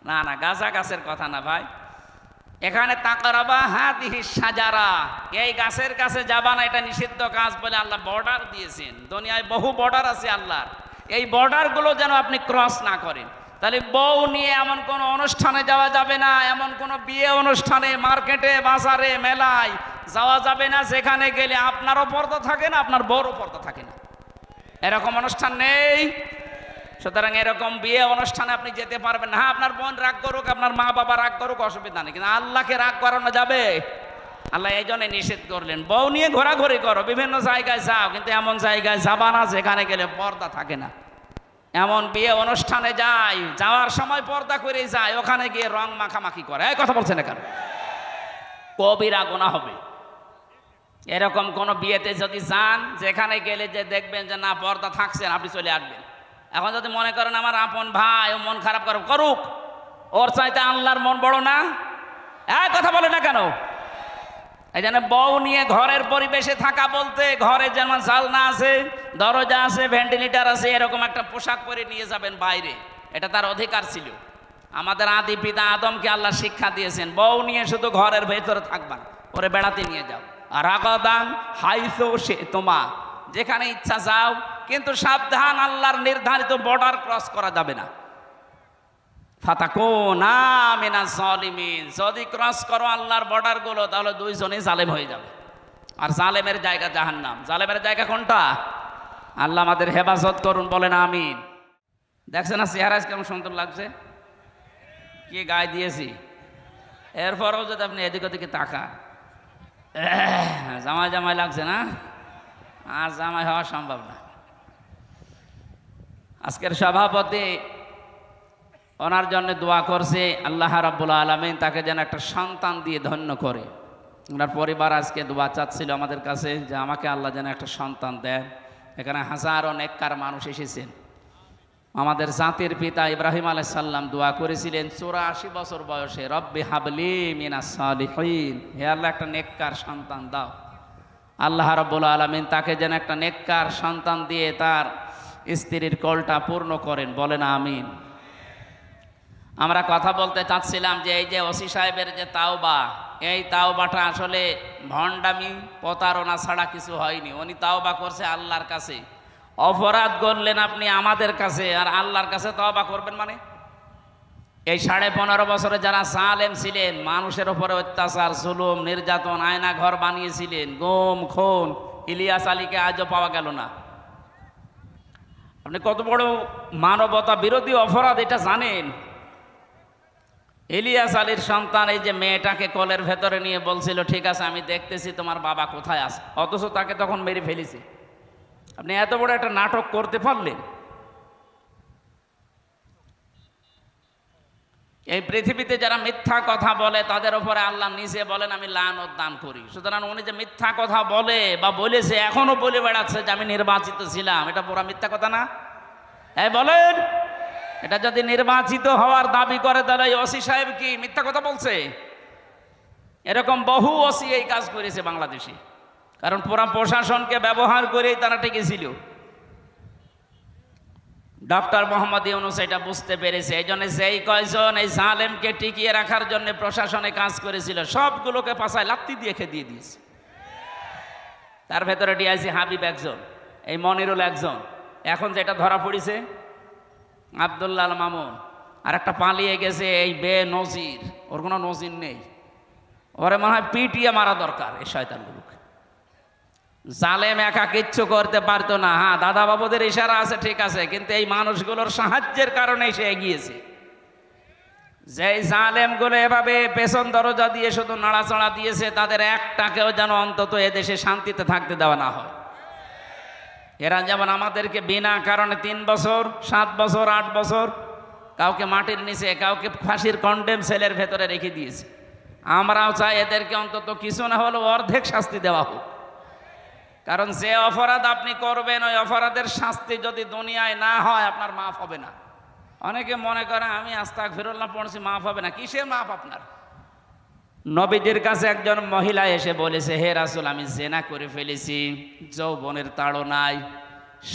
না না, গাঁজা গাছের কথা না ভাই। এখানে তাকরাবা হাদিহি সাজারা, এই গাছের কাছে যাবা না, এটা নিষিদ্ধ গাছ বলে আল্লাহ বর্ডার দিয়েছেন। দুনিয়ায় বহু বর্ডার আছে আল্লাহর, এই বর্ডারগুলো যেন আপনি ক্রস না করেন। তাহলে বউ নিয়ে এমন কোনো অনুষ্ঠানে যাওয়া যাবে না, এমন কোনো বিয়ে অনুষ্ঠানে, মার্কেটে, বাজারে, মেলায় যাওয়া যাবে না যেখানে গেলে আপনারও পর্দা থাকে না, আপনার বউরও পর্দা থাকে না। এরকম অনুষ্ঠান নেই। সুতরাং এরকম বিয়ে অনুষ্ঠানে আপনি যেতে পারবেন না। হ্যাঁ, আপনার বোন রাগ করুক, আপনার মা বাবা রাগ করুক, অসুবিধা নেই, কিন্তু আল্লাহকে রাগ করানো যাবে? আল্লাহ এই জন্য নিষেধ করলেন, বউ নিয়ে ঘোরাঘুরি করো, বিভিন্ন জায়গায় যাও, কিন্তু এমন জায়গায় যাবা না যেখানে গেলে পর্দা থাকে না। এমন বিয়ে অনুষ্ঠানে যায়, যাওয়ার সময় পর্দা করে যায়, ওখানে গিয়ে রং মাখামাখি করে। এই কথা বলছেন না কেন? কবিরা গুনাহ হবে। এরকম কোন বিয়েতে যদি যান, যেখানে গেলে যে দেখবেন যে না পর্দা থাকছেন, আপনি চলে আসবেন। এখন যদি মনে করেন আমার আপন ভাই ও মন খারাপ করুক, ওর চাইতে আল্লাহর মন বড় না? কথা বলে না কেন? এই জন্য বউ নিয়ে ঘরের পরিবেশে থাকা বলতে, ঘরে যেমন জানলা আছে, দরজা আছে, ভেন্টিলেটর আছে, এরকম একটা পোশাক পরে নিয়ে যাবেন বাইরে, এটা তার অধিকার ছিল। আমাদের আদি পিতা আদমকে আল্লাহ শিক্ষা দিয়েছেন, বউ নিয়ে শুধু ঘরের ভেতরে থাকবা, ওরে বেড়াতে নিয়ে যাও। আর আগাদান হাইসো সে তোমা, যেখানে ইচ্ছা যাও, কিন্তু সাবধান, আল্লাহর নির্ধারিত বর্ডার ক্রস করা যাবে না। ফাতাকুনা মিনাজ জালিমিন, যদি ক্রস করো আল্লাহর বর্ডার গুলো, তাহলে দুইজনেই জালেম হয়ে যাবে। আর জালেমের জায়গা জাহান্নাম। জালেমের জায়গা কোনটা? আল্লাহ আমাদের হেফাজত করুন, বলেন আমিন। দেখছেন না চেহারা কেমন সুন্দর লাগছে, কি গায়ে দিয়েছি। এরপরও যদি আপনি এদিক ওদিকে তাকান, জামাই জামাই লাগছে না? আর জামাই হওয়া সম্ভব না। আজকের সভাপতি ওনার জন্য দোয়া করছে, আল্লাহ রাব্বুল আলামিন তাকে যেন একটা সন্তান দিয়ে ধন্য করে। ওনার পরিবার আজকে দোয়া চাচ্ছিল আমাদের কাছে যে আমাকে আল্লাহ যেন একটা সন্তান দেন। এখানে হাজারো নেককার মানুষ এসেছেন। আমাদের জাতির পিতা ইব্রাহিম আলাইহিস সালাম দোয়া করেছিলেন 84 বছর বয়সে, রব্বি হাবলি মিনাস সালিহিন, হে আল্লাহ একটা নেককার সন্তান দাও। আল্লাহ রাব্বুল আলামিন তাকে যেন একটা নেককার সন্তান দিয়ে তার স্ত্রীর কলটা পূর্ণ করেন, বলেন আমিন। আমরা কথা বলতে চাচ্ছিলাম যে এই যে ওসি সাহেবের যে তাওবা, এই তাওবাটা আসলে ভণ্ডামি প্রতারণা ছাড়া কিছু হয়নি। উনি তাওবা করছে আল্লাহর কাছে। অপরাধ করলেন আপনি আমাদের কাছে, আর আল্লাহর কাছে তাওবা করবেন মানে? এই 15.5 বছরে যারা জালেম ছিলেন, মানুষের উপরে অত্যাচার, জুলুম, নির্যাতন, আয়না ঘর বানিয়েছিলেন, গুম খুন, ইলিয়াস আলীকে আজও পাওয়া গেল না। আপনি কত বড় মানবতা বিরোধী অপরাধ এটা জানেন? ইলিয়াস আলীর সন্তান এই যে মেয়েটাকে কলের ভেতরে নিয়ে বলছিল, ঠিক আছে আমি দেখতেছি তোমার বাবা কোথায় আছে, অথচ তাকে তখন মেরে ফেলেছে। আপনি এত বড় একটা নাটক করতে পারলেন? এই পৃথিবীতে যারা মিথ্যা কথা বলে তাদের উপরে আল্লাহ নিজে বলেন আমি লানত দান করি। সুতরাং উনি যে মিথ্যা কথা বলে বা বলেছে, এখনো বলে বেড়াচ্ছে যে আমি নির্বাচিত ছিলাম, এটা পুরা মিথ্যা কথা না? বলেন, এটা যদি নির্বাচিত হওয়ার দাবি করে তাহলে ওসি সাহেব কি মিথ্যা কথা বলছে? এরকম বহু ওসি এই কাজ করেছে বাংলাদেশে, কারণ পুরা প্রশাসনকে ব্যবহার করেই তারা টিকেছিল। ডক্টর মোহাম্মদ ইউনূস এটা বুঝতে পেরেছে। এই জন্য যেই কয়জন এই জালেমকে টিকিয়ে রাখার জন্য প্রশাসনে কাজ করেছিল, সবগুলোকে পাছায় লাত্তি দিয়ে খেদিয়ে দিয়েছে। তার ভেতরে ডিআইজি হাবিব একজন, এই মনিরুল একজন, এখন যেটা ধরা পড়েছে আব্দুল্লাহ আল মামুন, আর একটা পালিয়ে গেছে এই নজির, ওর কোনো নজির নেই। ওরে মনে হয় পিটিয়ে মারা দরকার এই শয়তানগুলোকে। জালেম একা কিচ্ছু করতে পারতো না। হ্যাঁ, দাদা বাবুদের ইশারা আছে, ঠিক আছে, কিন্তু এই মানুষগুলোর সাহায্যের কারণে সে এগিয়েছে। যেই জালেমগুলো এভাবে পেছন দরজা দিয়ে শুধু নাড়াচাড়া দিয়েছে, তাদের একটাকেও যেন অন্তত এদেশে শান্তিতে থাকতে দেওয়া না হয়। এরা যেমন আমাদেরকে বিনা কারণে 3 বছর, 7 বছর, 8 বছর, কাউকে মাটির নিচে, কাউকে ফাঁসির কন্ডেম সেলের ভেতরে রেখে দিয়েছে। আমরাও চাই এদেরকে অন্তত কিছু না হলেও অর্ধেক শাস্তি দেওয়া হোক। কারণ যে অপরাধ আপনি করবেন, ওই অপরাধের শাস্তি যদি দুনিয়ায় না হয়, আপনার মাফ হবে না। অনেকে মনে করে আমি আস্তাগফিরুল্লাহ পড়ছি, মাফ হবে না। কিসের মাফ আপনার? নবীজির কাছে একজন মহিলা এসে বলেছে, হে রাসূল, আমি জেনা করে ফেলেছি, যৌবনের তাড়নায়,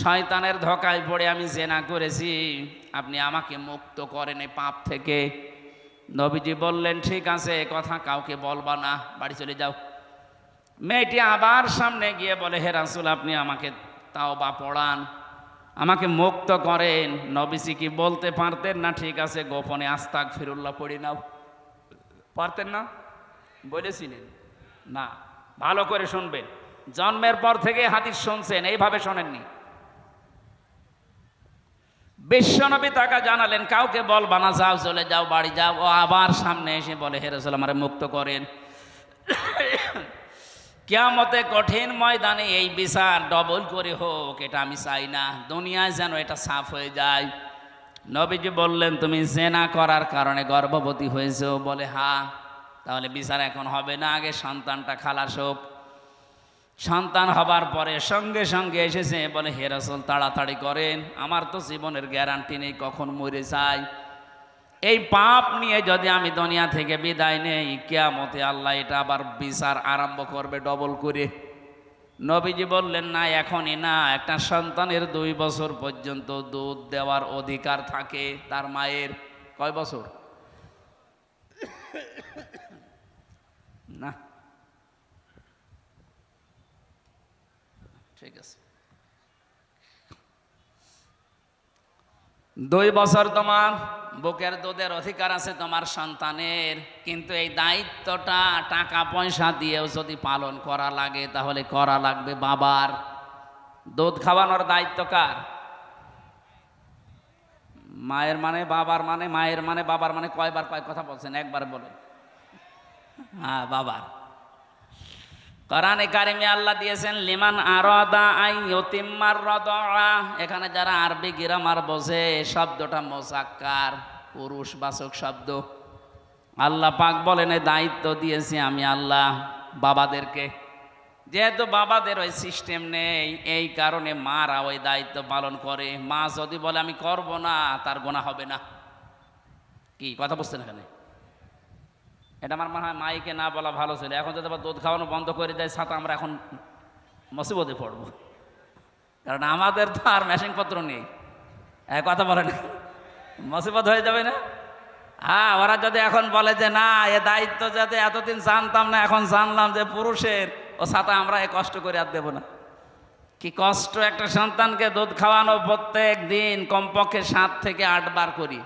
শয়তানের ধোঁকায় পড়ে আমি জেনা করেছি, আপনি আমাকে মুক্ত করেন এই পাপ থেকে। নবীজি বললেন, ঠিক আছে, কথা কাউকে বলবা না, বাড়ি চলে যাও। মেয়েটি আবার সামনে গিয়ে বলে, হে রাসূল, আপনি আমাকে তাওবা পড়ান, আমাকে মুক্ত করেন। নবীজি কি বলতে পারতেন না, ঠিক আছে গোপনে আস্তাগফিরুল্লাহ পড়ি নাও? পারতেন না? বলেছিলেন না? ভালো করে শুনবেন, জন্মের পর থেকে হাদিস শুনছেন, এইভাবে শোনেননি। বিশ্বনবী তাকে জানালেন, কাউকে বলবা না, যাও, চলে যাও, বাড়ি যাও। ও আবার সামনে এসে বলে, হে রাসূল, আমারে মুক্ত করেন। কিয়ামতে কঠিন ময়দানে এই বিচার ডবল করে হোক, এটা আমি চাই না। দুনিয়ায় যেন এটা সাফ হয়ে যায়। নবীজি বললেন, তুমি জেনা করার কারণে গর্ভবতী হয়েছো? বলে হ্যাঁ। তাহলে বিচার এখন হবে না, আগে সন্তানটা খালাস হোক। সন্তান হবার পরে সঙ্গে সঙ্গে এসেছে, বলে হে রাসূল তাড়াতাড়ি করেন, আমার তো জীবনের গ্যারান্টি নেই, কখন মরে যাই। এই পাপ নিয়ে যদি আমি দুনিয়া থেকে বিদায় নেই, কিয়ামতে আল্লাহ এটা আবার বিচার আরম্ভ করবে ডবল করে। নবীজি বললেন না, এখনই না, একটা সন্তানের 2 বছর পর্যন্ত দুধ দেওয়ার অধিকার থাকে তার মায়ের। কয় বছর? না ঠিক আছে, 2 বছর তোমার বুকের দুধের অধিকার আছে তোমার সন্তানের। কিন্তু এই দায়িত্বটা টাকা পয়সা দিয়েও যদি পালন করা লাগে তাহলে করা লাগবে বাবার। দুধ খাওয়ানোর দায়িত্ব কার? মায়ের মানে বাবার মানে, মায়ের মানে বাবার মানে, কয়বার কয় কথা বলছেন? একবার বলেন। হ্যাঁ, বাবার। কোরআনে কারিমে আল্লাহ দিয়েছেন লিমান আরাদা আন ইউতিম্মার রাদা। এখানে যারা আরবি গ্রামার বোঝে, শব্দটা মুযাক্কার, পুরুষবাচক শব্দ। আল্লাহ পাক বলেন এই দায়িত্ব দিয়েছি আমি আল্লাহ বাবাদেরকে। যেহেতু বাবাদের ওই সিস্টেম নেই, এই কারণে মারা ওই দায়িত্ব পালন করে। মা যদি বলে আমি করব না, তার গুনাহ হবে না। কি কথা বুঝছেন এখানে? এটা আমার মনে হয় মাইকে না বলা ভালো ছিল। এখন যদি আবার দুধ খাওয়ানো বন্ধ করে দেয় সাথে আমরা এখন মুসিবতে পড়ব, কারণ আমাদের তো আর মেশিনপত্র নেই। কথা বলে না, মুসিবত হয়ে যাবে না? হ্যাঁ, ওরা যদি এখন বলে যে না, এ দায়িত্ব যাতে এতদিন জানতাম না, এখন জানলাম যে পুরুষের, ও সাথে আমরা এ কষ্ট করে আর দেবো না। কি কষ্ট একটা সন্তানকে দুধ খাওয়ানো, প্রত্যেক দিন কমপক্ষে 7 থেকে 8 বার করি।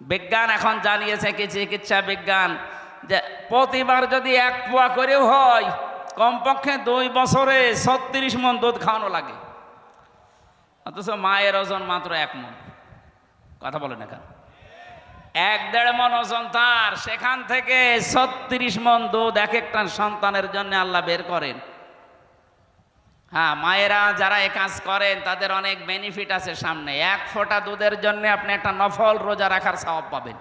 বিজ্ঞান এখন জানিয়েছে, কি চিকিৎসা বিজ্ঞান, যে প্রতিবার যদি 1 পোয়া করেও হয়, কমপক্ষে 2 বছরে 36 মণ দুধ খাওয়ানো লাগে। অথচ মায়ের ওজন মাত্র 1 মণ। কথা বলে না কেন? 1-1.5 মণ ওজন তার, সেখান থেকে 36 মণ দুধ এক একটা সন্তানের জন্য আল্লাহ বের করেন। হ্যাঁ, মায়েরা যারা এ কাজ করেন তাদের অনেক বেনিফিট আছে সামনে। 1 ফোঁটা দুধের জন্য আপনি একটা নফল রোজা রাখার সওয়াব পাবেন।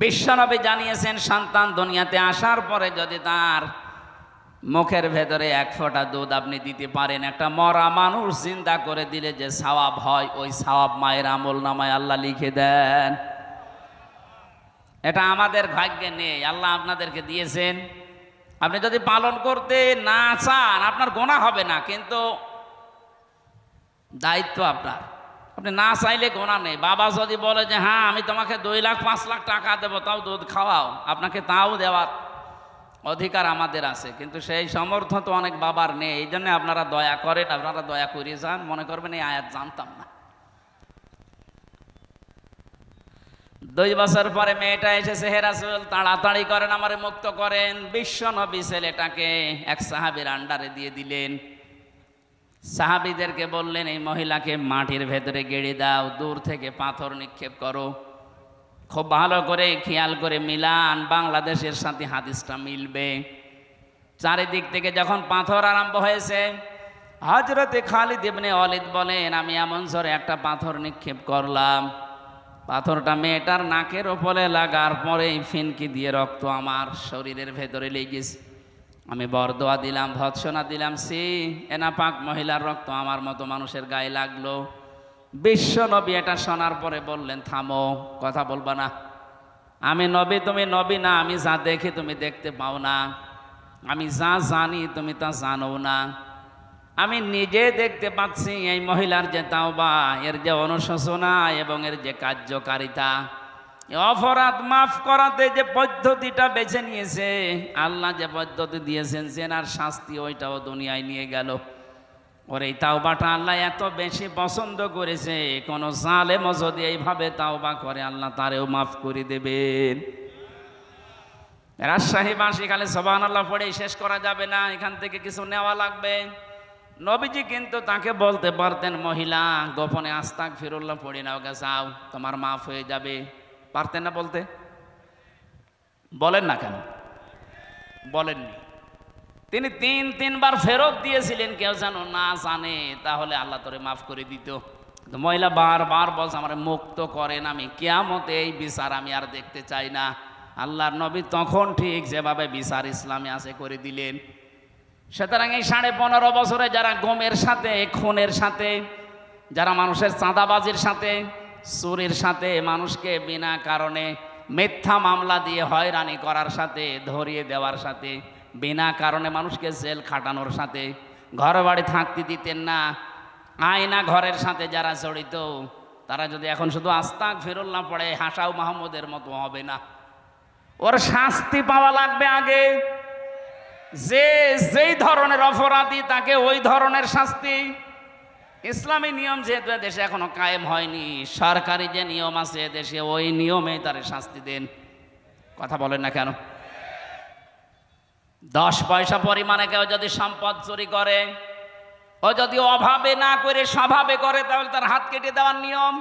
বিশ্বনবী জানিয়েছেন, সন্তান দুনিয়াতে আসার পরে যদি তার মুখের ভেতরে 1 ফোঁটা দুধ আপনি দিতে পারেন, একটা মরা মানুষ জিন্দা করে দিলে যে সওয়াব হয়, ওই সওয়াব মায়ের আমল নামায় আল্লাহ লিখে দেন। এটা আমাদের ভাগ্যে নেই, আল্লাহ আপনাদেরকে দিয়েছেন। আপনি যদি পালন করতে না চান, আপনার গুনাহ হবে না, কিন্তু দায়িত্ব আপনার। আপনি না চাইলে গুনাহ নেই। বাবা যদি বলে যে হ্যাঁ আমি তোমাকে 2 লাখ 5 লাখ টাকা দেবো, তাও দুধ খাওয়াও, আপনাকে তাও দেওয়ার অধিকার আমাদের আছে, কিন্তু সেই সামর্থ্য তো অনেক বাবার নেই। এই জন্য আপনারা দয়া করেন, আপনারা দয়া করে যান। মনে করবেন এই আয়াত জানতাম না। 2 বছর পরে মেয়েটা এসেছে, হে রাসূল তাড়াতাড়ি করেন, আমারে মুক্ত করেন। বিশ্বনবী ছেলেটাকে এক সাহাবীর আন্ডারে দিয়ে দিলেন। সাহাবীদেরকে বললেন এই মহিলাকে মাটির ভেতরে গেড়ে দাও, দূর থেকে পাথর নিক্ষেপ করো। খুব ভালো করে খেয়াল করে মিলান, বাংলাদেশের সাথে হাদিসটা মিলবে। চারিদিক থেকে যখন পাথর আরম্ভ হয়েছে, হযরতে খালিদ ইবনে ওয়ালিদ বলেন আমি এমন জোরে একটা পাথর নিক্ষেপ করলাম, পাথরটা মেয়েটার নাকের ওপরে লাগার পরেই ফিনকি দিয়ে রক্ত আমার শরীরের ভেতরে লেগেছে। আমি বরদোয়া দিলাম, ভৎসনা দিলাম, সি এনা পাক মহিলার রক্ত আমার মতো মানুষের গায়ে লাগলো। বিশ্ব নবী এটা শোনার পরে বললেন থামো, কথা বলবা না। আমি নবী, তুমি নবী না। আমি যা দেখি তুমি দেখতে পাও না, আমি যা জানি তুমি তা জানো না। আমি নিজে দেখতে পাচ্ছি এই মহিলার যে তাওবা, এর যে অনুশোচনা এবং এর যে কার্যকারিতা, অপরাধ মাফ করাতে যে পদ্ধতিটা বেছে নিয়েছে, আল্লাহ যে পদ্ধতি দিয়েছেন জেনার শাস্তি, ওইটাও দুনিয়ায় নিয়ে গেল। ওর এই তাওবাটা আল্লাহ এত বেশি পছন্দ করেছে, কোন জালেমও যদি এইভাবে তাওবা করে আল্লাহ তারেও মাফ করে দেবেন। রাজশাহীবাসী খালি সুবহানাল্লাহ পড়ে শেষ করা যাবে না, এখান থেকে কিছু নেওয়া লাগবে। নবীজি কিন্তু তাকে বলতে পারতেন মহিলা গোপনে আস্তাগফিরুল্লাহ পড়ে নাও, গে যাও, তোমার মাফ হয়ে যাবে। পারতেন না বলতে? বলেন না কেন? বলেননি। তিনি 3-3 ফেরত দিয়েছিলেন, কেউ যেন না জানে, তাহলে আল্লাহ তোরে মাফ করে দিত। কিন্তু মহিলা বারবার বলছে আমার মুক্ত করেন, আমি কিয়ামতে এই বিচার আমি আর দেখতে চাই না। আল্লাহর নবী তখন ঠিক যেভাবে বিচার ইসলামে আছে করে দিলেন। সুতরাং এই 15.5 বছরে যারা গমের সাথে, খুনের সাথে, যারা মানুষের চাঁদাবাজির সাথে, চুরির সাথে, মানুষকে বিনা কারণে মিথ্যা মামলা দিয়ে হয়রানি করার সাথে, ধরিয়ে দেওয়ার সাথে, বিনা কারণে মানুষকে জেল খাটানোর সাথে, ঘর বাড়ি থাকতে দিতেন না, আয়না ঘরের সাথে যারা জড়িত, তারা যদি এখন শুধু আস্তাগফিরুল্লাহ পড়ে হাসাও মাহমুদের মতো হবে না, ওর শাস্তি পাওয়া লাগবে আগে। যেই ধরনের অপরাধী তাকে ওই ধরনের শাস্তি। ইসলামী নিয়ম যেহেতু দেশে এখনো কায়েম হয়নি, সরকারি যে নিয়ম আছে দেশে ওই নিয়মে তার শাস্তি দেন। কথা বলেন না কেন? 10 পয়সা পরিমাণে কেউ যদি সম্পদ চুরি করে, ও যদি অভাবে না করে স্বভাবে করে, তাহলে তার হাত কেটে দেওয়ার নিয়ম।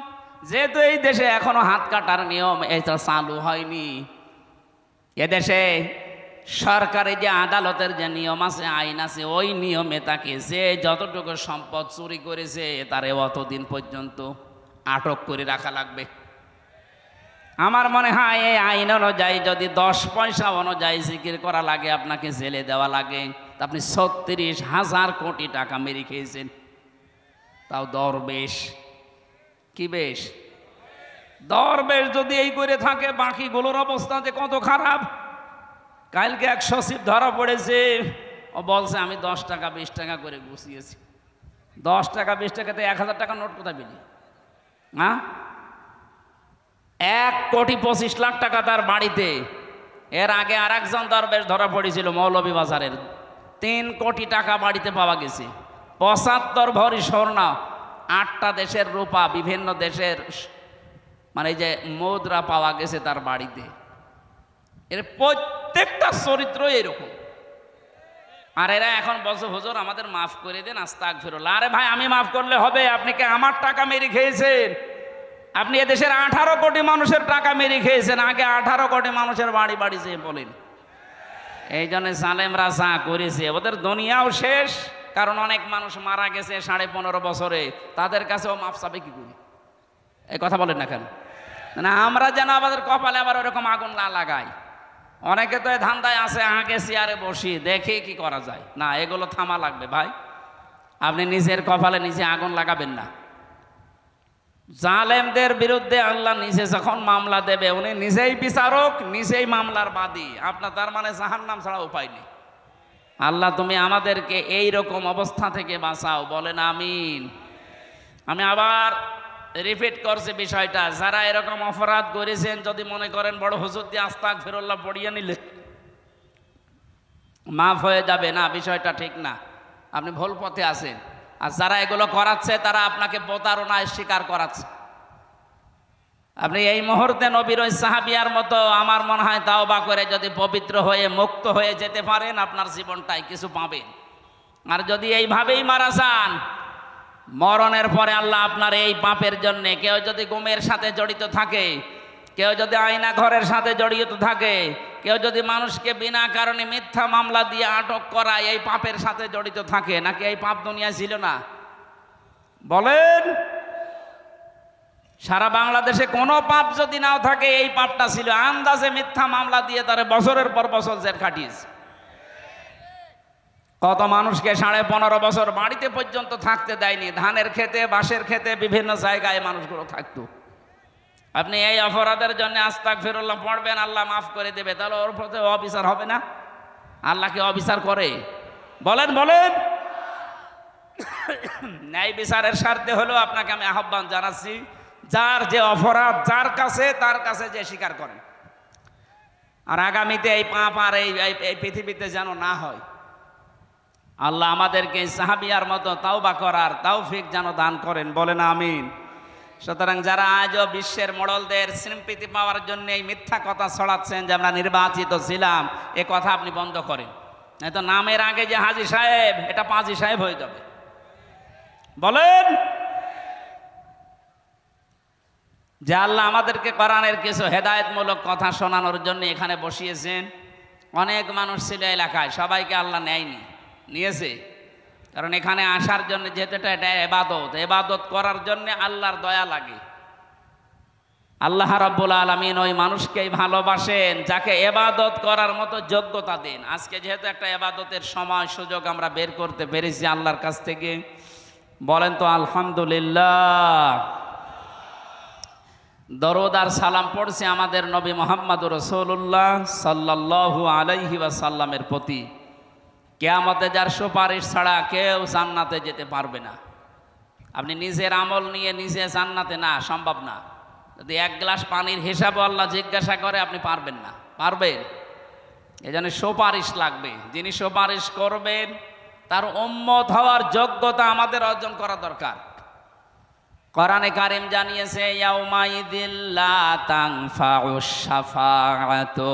যেহেতু এই দেশে এখনো হাত কাটার নিয়ম এটা চালু হয়নি, এদেশে সরকারি যে আদালতের যে নিয়ম আছে, আইন আছে, ওই নিয়মে তাকে যে যতটুকু সম্পদ চুরি করেছে তারে অতদিন পর্যন্ত আটক করে রাখা লাগবে। আমার মনে হয় এই আইন অনুযায়ী যদি 10 পয়সা অনুযায়ী জিকির করা লাগে, আপনাকে জেলে দেওয়া লাগে, তা আপনি 36,000 কোটি টাকা মেরে খেয়েছেন। তাও দরবেশ। কি বেশ? দরবেশ যদি এই করে থাকে, বাকিগুলোর অবস্থা যে কত খারাপ। কালকে এক সচিব ধরা পড়েছে, ও বলছে আমি 10 টাকা 20 টাকা করে গুছিয়েছি। 10 টাকা 20 টাকাতে 1000 টাকা নোট কোথায় পেলি? হ্যাঁ, 1,25,00,000 টাকা তার বাড়িতে। এর আগে আর একজন দরবেশ ধরা পড়েছিল মৌলভীবাজারের, 3 কোটি টাকা বাড়িতে পাওয়া গেছে। 75 ভরি স্বর্ণ, 8টা দেশের রূপা, বিভিন্ন দেশের মানে যে মুদ্রা পাওয়া গেছে তার বাড়িতে। এর প্রত্যেকটা চরিত্র এরকম। আর এরা এখন বলছে হুজুর আমাদের মাফ করে দেন, আস্তাগফিরুল্লাহ। আরে ভাই, আমি মাফ করলে হবে? আপনি কি আমার টাকা মেরে খেয়েছেন? আপনি এদেশের 18 কোটি মানুষের টাকা মেরে খেয়েছেন। আগে 18 কোটি মানুষের বাড়ি বাড়ি যেয়ে বলেন। এই জন্য জালেমরা যা করেছে ওদের দুনিয়াও শেষ, কারণ অনেক মানুষ মারা গেছে 15.5 বছরে, তাদের কাছেও মাফ চাবে কি করে? এই কথা বলেন না কেন? না, আমরা যেন আমাদের কপালে আবার ওরকম আগুন না লাগাই। অনেকে তো ধান্দায় আছে, আগে চেয়ারে বসি দেখে কি করা যায়। না, এগুলো থামা লাগবে ভাই। আপনি নিজের কপালে নিজে আগুন লাগাবেন না। জালেমদের বিরুদ্ধে আল্লাহ নিজে যখন মামলা দেবে, উনি নিজেই বিচারক, নিজেই মামলার বাদী। আপনার তার মানে জাহান্নাম ছাড়া উপায় নেই। আল্লাহ তুমি আমাদেরকে এই রকম অবস্থা থেকে বাঁচাও, বলেন আমিন। আমি আবার রিপিট করছি বিষয়টা, যারা এরকম অপরাধ করেছেন, যদি মনে করেন বড় হুজুর দিয়ে আস্তাগফিরুল্লাহ পড়িয়ে নিলে মাফ হয়ে যাবে, না, বিষয়টা ঠিক না। আপনি ভুল পথে আছেন। আর যারা এগুলো করাচ্ছে তারা আপনাকে প্রতারণায় স্বীকার করাচ্ছে। আপনি এই মুহূর্তে নবীর ওই সাহাবিয়ার মতো আমার মনে হয় তাওবা করে যদি পবিত্র হয়ে মুক্ত হয়ে যেতে পারেন, আপনার জীবনটাই কিছু পাবেন। আর যদি এইভাবেই মারা যান, মরণের পরে আল্লাহ আপনার এই পাপের জন্যে, কেউ যদি গুমের সাথে জড়িত থাকে, কেউ যদি আয়না ঘরের সাথে জড়িত থাকে, কেউ যদি মানুষকে বিনা কারণে মিথ্যা মামলা দিয়ে আটক করা, এই পাপের সাথে জড়িত থাকে, নাকি এই পাপ দুনিয়ায় ছিল না? বলেন। সারা বাংলাদেশে কোনো পাপ যদি নাও থাকে, এই পাপটা ছিল। আন্দাজে মিথ্যা মামলা দিয়ে তারা বছরের পর বছর জেল কাটিয়েছে। কত মানুষকে 15.5 বছর বাড়িতে পর্যন্ত থাকতে দেয়নি। ধানের খেতে, বাঁশের খেতে, বিভিন্ন জায়গায় মানুষগুলো থাকতো। আপনি এই অপরাধের জন্য আস্তাগফিরুল্লাহ পড়বেন, আল্লাহ মাফ করে দেবে, তাহলে ওর প্রতি অবিচার হবে না? আল্লাহকে অবিচার করে? বলেন বলেন। ন্যায় বিচারের স্বার্থে হলেও আপনাকে আমি আহ্বান জানাচ্ছি, যার যে অপরাধ যার কাছে, তার কাছে যে স্বীকার করেন। আর আগামীতে এই পাপ আর এই পৃথিবীতে যেন না হয়। আল্লাহ আমাদেরকে সাহাবিয়ার মতো তাওবা করার তৌফিক যেন দান করেন, বলেন আমিন। সুতরাং যারা আজও বিশ্বের মোড়লদের স্বীকৃতি পাওয়ার জন্য এই মিথ্যা কথা ছড়াচ্ছেন যে আমরা নির্বাচিত ছিলাম, এ কথা আপনি বন্ধ করেন। নয়তো নামের আগে যে হাজী সাহেব, এটা পাজি সাহেব হয়ে যাবে। বলেন। যে আল্লাহ আমাদেরকে কোরআনের কিছু হেদায়েতমূলক কথা শোনানোর জন্য এখানে বসিয়েছেন। অনেক মানুষ ছিল এলাকায়, সবাইকে আল্লাহ নেয়নি, নিয়েছে। কারণ এখানে আসার জন্য, যেহেতু এটা ইবাদত, ইবাদত করার জন্য আল্লাহর দয়া লাগে। আল্লাহ রাব্বুল আলামিন ওই মানুষকেই ভালোবাসেন যাকে ইবাদত করার মতো যোগ্যতা দেন। আজকে যেহেতু একটা ইবাদতের সময় সুযোগ আমরা বের করতে পেরেছি আল্লাহর কাছ থেকে, বলেন তো আলহামদুলিল্লাহ। দরুদ আর সালাম পড়ছি আমাদের নবী মুহাম্মদুর রাসূলুল্লাহ সাল্লাল্লাহু আলাইহি ওয়াসাল্লামের প্রতি। কিয়ামতে যার সুপারিশ ছাড়া কেউ জান্নাতে যেতে পারবে না। আপনি নিজের আমল নিয়ে নিজে জান্নাতে না, সম্ভব না। যদি এক গ্লাস পানির হিসাবে আল্লাহ জিজ্ঞাসা করে আপনি পারবেন না। পারবেন? এজন্য সুপারিশ লাগবে। যিনি সুপারিশ করবেন তার উম্মত হওয়ার যোগ্যতা আমাদের অর্জন করা দরকার। কোরআনে কারীম জানিয়েছে ইয়াউমাইযিল লা তানফাউশ শাফাআতু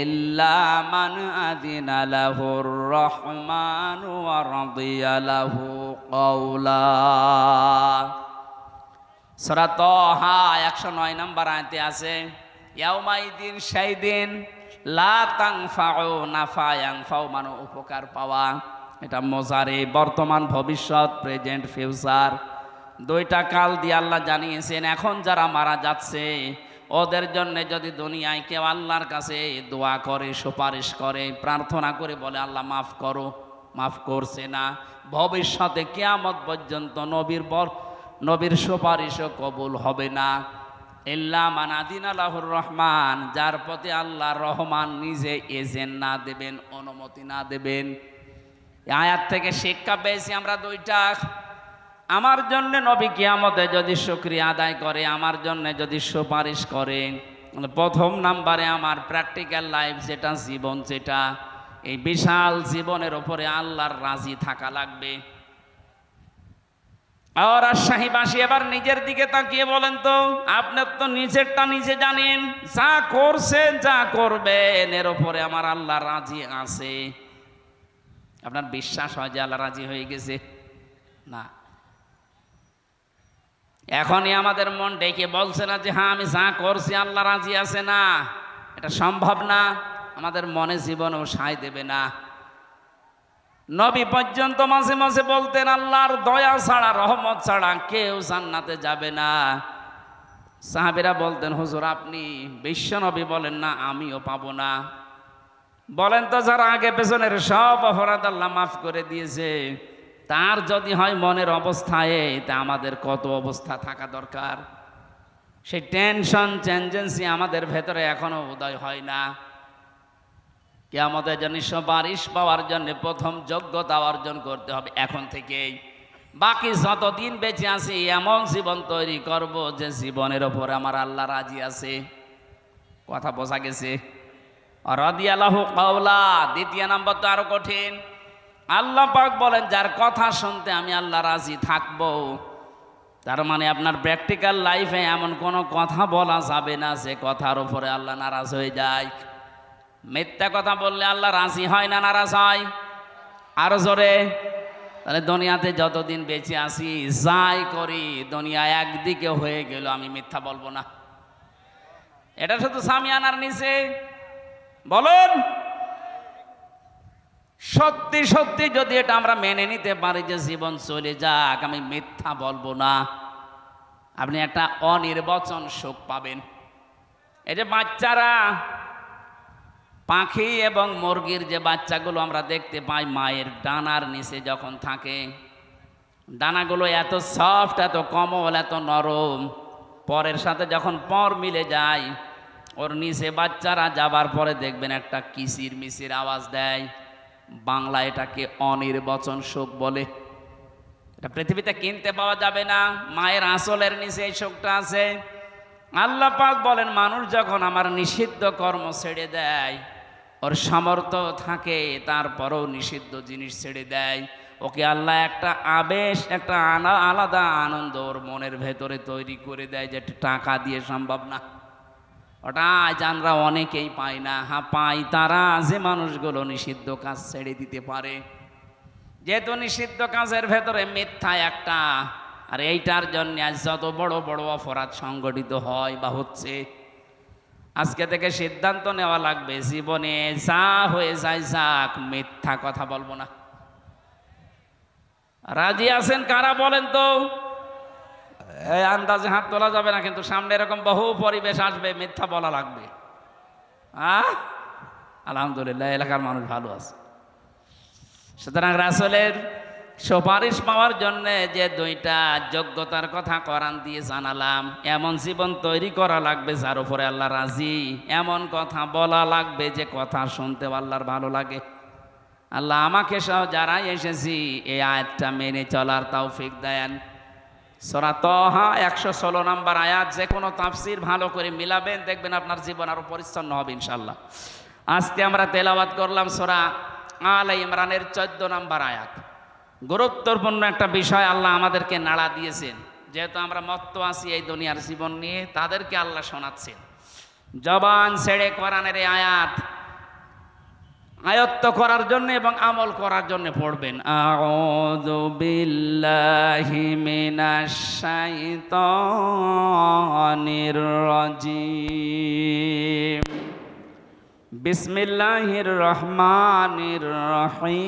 ইল্লা মান আযিনা লাহুর রহমানু ওয়া রাদিয়া লাহু কওলা। সূরা তাহা 109 নম্বর আয়াতে আছে ইয়াউমাইদিন, সেই দিন, লা তানফাউ, নাফা ইয়ানফাউ মানে উপকার পাওয়া। এটা মোজারে, বর্তমান, ভবিষ্যৎ, প্রেজেন্ট, ফিউচার, দুইটা কাল দিয়ে আল্লাহ জানিয়েছেন। এখন যারা মারা যাচ্ছে ওদের জন্য যদি দুনিয়ায় কেউ আল্লাহর কাছে দোয়া করে, সুপারিশ করে, প্রার্থনা করে, বলে আল্লাহ মাফ করো, মাফ করছে না, ভবিষ্যতে কিয়ামত পর্যন্ত নবীর সুপারিশও কবুল হবে না। ইল্লা মান আযিনা লাহুর রহমান, যার প্রতি আল্লাহ রহমান নিজে এজেন্ট না দেবেন, অনুমতি না দেবেন। আয়াত থেকে শিক্ষা পেয়েছি আমরা দুইটা। আমার জন্য নবী কিয়ামতে যদি শুকরিয়া আদায় করে, আমার জন্য যদি সুপারিশ করে, প্রথম নাম্বারে আমার প্র্যাকটিক্যাল লাইফ যেটা, জীবন যেটা, এই বিশাল জীবনের উপরে আল্লাহর রাজি থাকা লাগবে। আর রাজশাহীবাসী এবার নিজের দিকে তাকিয়ে বলেন তো, আপনার তো নিজেরটা নিজে জানেন, যা করছেন যা করবেন এর উপরে আমার আল্লাহ রাজি আছে। আপনার বিশ্বাস হয় যে আল্লাহ রাজি হয়ে গেছে? না। এখনই আমাদের মন ডেকে বলছে না যে হ্যাঁ আমি যা করছি আল্লাহ রাজি আছে, না, এটা সম্ভব না। আমাদের মনে জীবনও সায় দেবে না। নবী পর্যন্ত মাঝে মাঝে বলতেন আল্লাহর দয়া ছাড়া, রহমত ছাড়া কেউ জান্নাতে যাবে না। সাহাবীরা বলতেন হুজুর আপনি বিশ্ব নবী বলেন না, আমিও পাবো না। বলেন তো যারা আগে পেছনের সব অপরাধ আল্লাহ মাফ করে দিয়েছে, তার যদি হয় মনের অবস্থায়, তা আমাদের কত অবস্থা থাকা দরকার। সেই টেনশন, টেনজেন্সি আমাদের ভেতরে এখনো উদয় হয় না। কিয়ামতের জন্য সুপারিশ পাওয়ার জন্য প্রথম যোগ্যতা অর্জন করতে হবে এখন থেকেই। বাকি যতদিন বেঁচে আছি এমন জীবন তৈরি করব যে জীবনের ওপর আমার আল্লাহ রাজি আছে। কথা বোঝা গেছে? রাদিয়াল্লাহু কাওলা। দ্বিতীয় নাম্বার তো আরো কঠিন। আল্লাহ পাক বলেন যার কথা শুনতে আমি আল্লাহ রাজি থাকবো, তার মানে আপনার প্র্যাকটিক্যাল লাইফে এমন কোনো কথা বলা যাবে না যে কথার উপরে আল্লাহ নারাজ হয়ে যায়। মিথ্যা কথা বললে আল্লাহ রাজি হয় না নারাজ হয়? আরো জোরে। তাহলে দুনিয়াতে যতদিন বেঁচে আছি যাই করি, দুনিয়া একদিকে হয়ে গেল, আমি মিথ্যা বলবো না। এটা শুধু সামিয়ানার নিচে বলুন। সত্যি সত্যি যদি এটা আমরা মেনে নিতে পারি যে জীবন চলে যাক, আমি মিথ্যা বলবো না, আপনি একটা অনির্বচন সুখ পাবেন। এই যে বাচ্চারা, পাখি এবং মুরগির যে বাচ্চাগুলো আমরা দেখতে পাই মায়ের ডানার নিচে যখন থাকে, ডানাগুলো এত সফট, এত কোমল, এত নরম, পরের সাথে যখন পর মিলে যায়, ওর নিচে বাচ্চারা যাবার পরে দেখবেন একটা কিচির মিচির আওয়াজ দেয়। বাংলা এটাকে অনির্বচন সুখ বলে। এটা পৃথিবীতে কিনতে পাওয়া যাবে না। মায়ের আঁচলের নিচে এই সুখটা আছে। আল্লাহ পাক বলেন মানুষ যখন আমার নিষিদ্ধ কর্ম ছেড়ে দেয়, ওর সামর্থ্য থাকে তারপরেও নিষিদ্ধ জিনিস ছেড়ে দেয়, ওকে আল্লাহ একটা আবেশ, একটা আলাদা আনন্দ ওর মনের ভেতরে তৈরি করে দেয়, যেটা টাকা দিয়ে সম্ভব না। ওটা আজ আমরা অনেকেই পাই না। হ্যাঁ পাই তারা যে মানুষগুলো নিষিদ্ধ কাজ ছেড়ে দিতে পারে। যেহেতু নিষিদ্ধ কাজের ভেতরে মিথ্যা একটা, আর এইটার জন্য আজ যত বড় বড় অপরাধ সংগঠিত হয় বা হচ্ছে, আজকে থেকে সিদ্ধান্ত নেওয়া লাগবে জীবনে যা হয়ে যায় যাক, মিথ্যা কথা বলবো না। রাজি আছেন কারা বলেন তো? এই আন্দাজে হাত তোলা যাবে না, কিন্তু সামনে এরকম বহু পরিবেশ আসবে, মিথ্যা বলা লাগবে। আলহামদুলিল্লাহ এলাকার মানুষ ভালো আছে। সুতরাং রাসূলের সুপারিশ পাওয়ার জন্য যে দুইটা যোগ্যতার কথা কোরআন দিয়ে জানালাম, এমন জীবন তৈরি করা লাগবে যার উপরে আল্লাহ রাজি, এমন কথা বলা লাগবে যে কথা শুনতে আল্লাহর ভালো লাগে। আল্লাহ আমাকে সহ যারাই এসেছি এই আয়াতটা মেনে চলার তৌফিক দেন। সূরা তাহা 116 নম্বর আয়াত, যে কোনো তাফসীর ভালো করে মিলাবেন, দেখবেন আপনার জীবন আরো পরিচ্ছন্ন হবে ইনশাআল্লাহ। আজকে আমরা তেলাওয়াত করলাম সূরা আলে ইমরানের 14 নম্বর আয়াত। গুরুত্বপূর্ণ একটা বিষয় আল্লাহ আমাদেরকে নাড়া দিয়েছেন, যেহেতু আমরা মত্ত আছি এই দুনিয়ার জীবন নিয়ে, তাদেরকে আল্লাহ শোনাচ্ছেন। জবান ছেড়ে কোরআনের এই আয়াত আয়ত্ত করার জন্য এবং আমল করার জন্য পড়বেন। আউযু বিল্লাহি মিনাশ শাইতানির রাজিম। বিসমিল্লাহির রহমানির রহিম।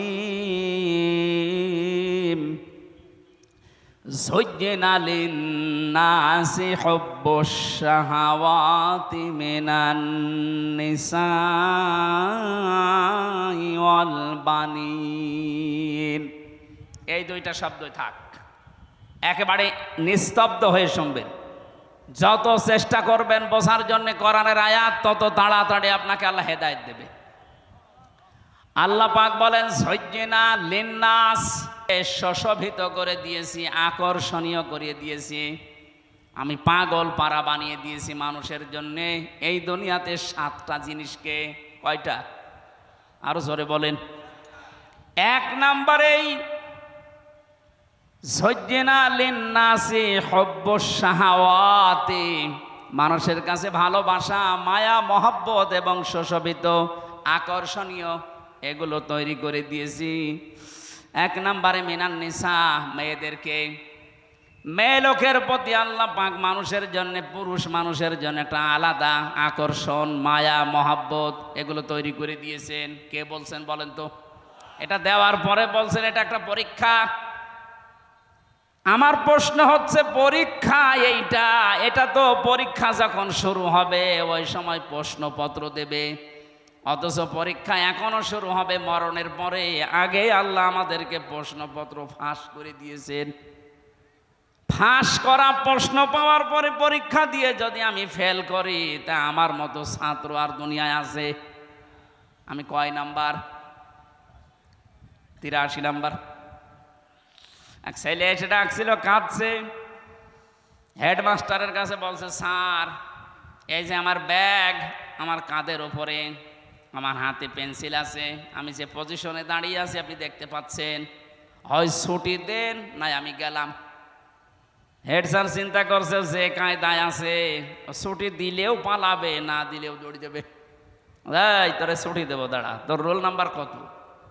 যুয়্যিনা লিন-নাসি হুব্বুশ শাহাওয়াতি মিনান নিসাই ওয়াল বানিন। এই দুইটা শব্দই থাক, একেবারে নিস্তব্ধ হয়ে শুনবেন। যত চেষ্টা করবেন বোঝার জন্য কোরআনের আয়াত, তত তাড়াতাড়ি আপনাকে আল্লাহ হেদায়েত দেবে। আল্লাহ পাক বলেন যুয়্যিনা লিন-নাস, সুশোভিত করে দিয়েছি, আকর্ষণীয় করে দিয়েছি, আমি পাগল পারা বানিয়ে দিয়েছি মানুষের জন্যে এই দুনিয়াতে 7টা জিনিসকে। কয়টা? আরো জোরে বলেন। 1 নম্বরেই যুয়্যিনা লিন-নাসি হুব্বুশ শাহাওয়াতি, মানুষের কাছে ভালোবাসা, মায়া, মহব্বত এবং সুশোভিত, আকর্ষণীয় এগুলো তৈরি করে দিয়েছি। 1 নম্বরে মিনান নিসা, মেয়েদেরকে, মেয়ে লোকের প্রতি আল্লাহ পাক মানুষের জন্য, পুরুষ মানুষের জন্য একটা আলাদা আকর্ষণ, মায়া, মহব্বত এগুলো তৈরি করে দিয়েছেন। কে বলছেন বলেন তো? এটা দেওয়ার পরে বলছেন এটা একটা পরীক্ষা। আমার প্রশ্ন হচ্ছে, পরীক্ষা এটা তো পরীক্ষা যখন শুরু হবে ওই সময় প্রশ্নপত্র দেবে, অথচ পরীক্ষা এখনো শুরু হবে মরণের পরে। আগে আল্লাহ আমাদেরকে প্রশ্নপত্র ফাঁস করে দিয়েছেন। ফাঁস করা প্রশ্ন পাওয়ার পরে পরীক্ষা দিয়ে যদি আমি ফেল করি, তা আমার মতো ছাত্র আর দুনিয়ায় আছে? আমি কয় নাম্বার? 83 নাম্বার। এক ছেলে এসে ডাকছিল, কাঁদছে, হেডমাস্টারের কাছে বলছে, স্যার এই যে আমার ব্যাগ আমার কাঁধের ওপরে, আমার হাতে পেন্সিল আছে, আমি যে পজিশনে দাঁড়িয়ে আছি আপনি দেখতে পাচ্ছেন, হয় ছুটি দেন নাই আমি গেলাম। হেড স্যার চিন্তা করছে যে কায়দায় আছে, ছুটি দিলেও পালাবে, না দিলেও দৌড়ে দেবে। এই তোরে ছুটি দেবো, দাঁড়া, তোর রোল নাম্বার কত?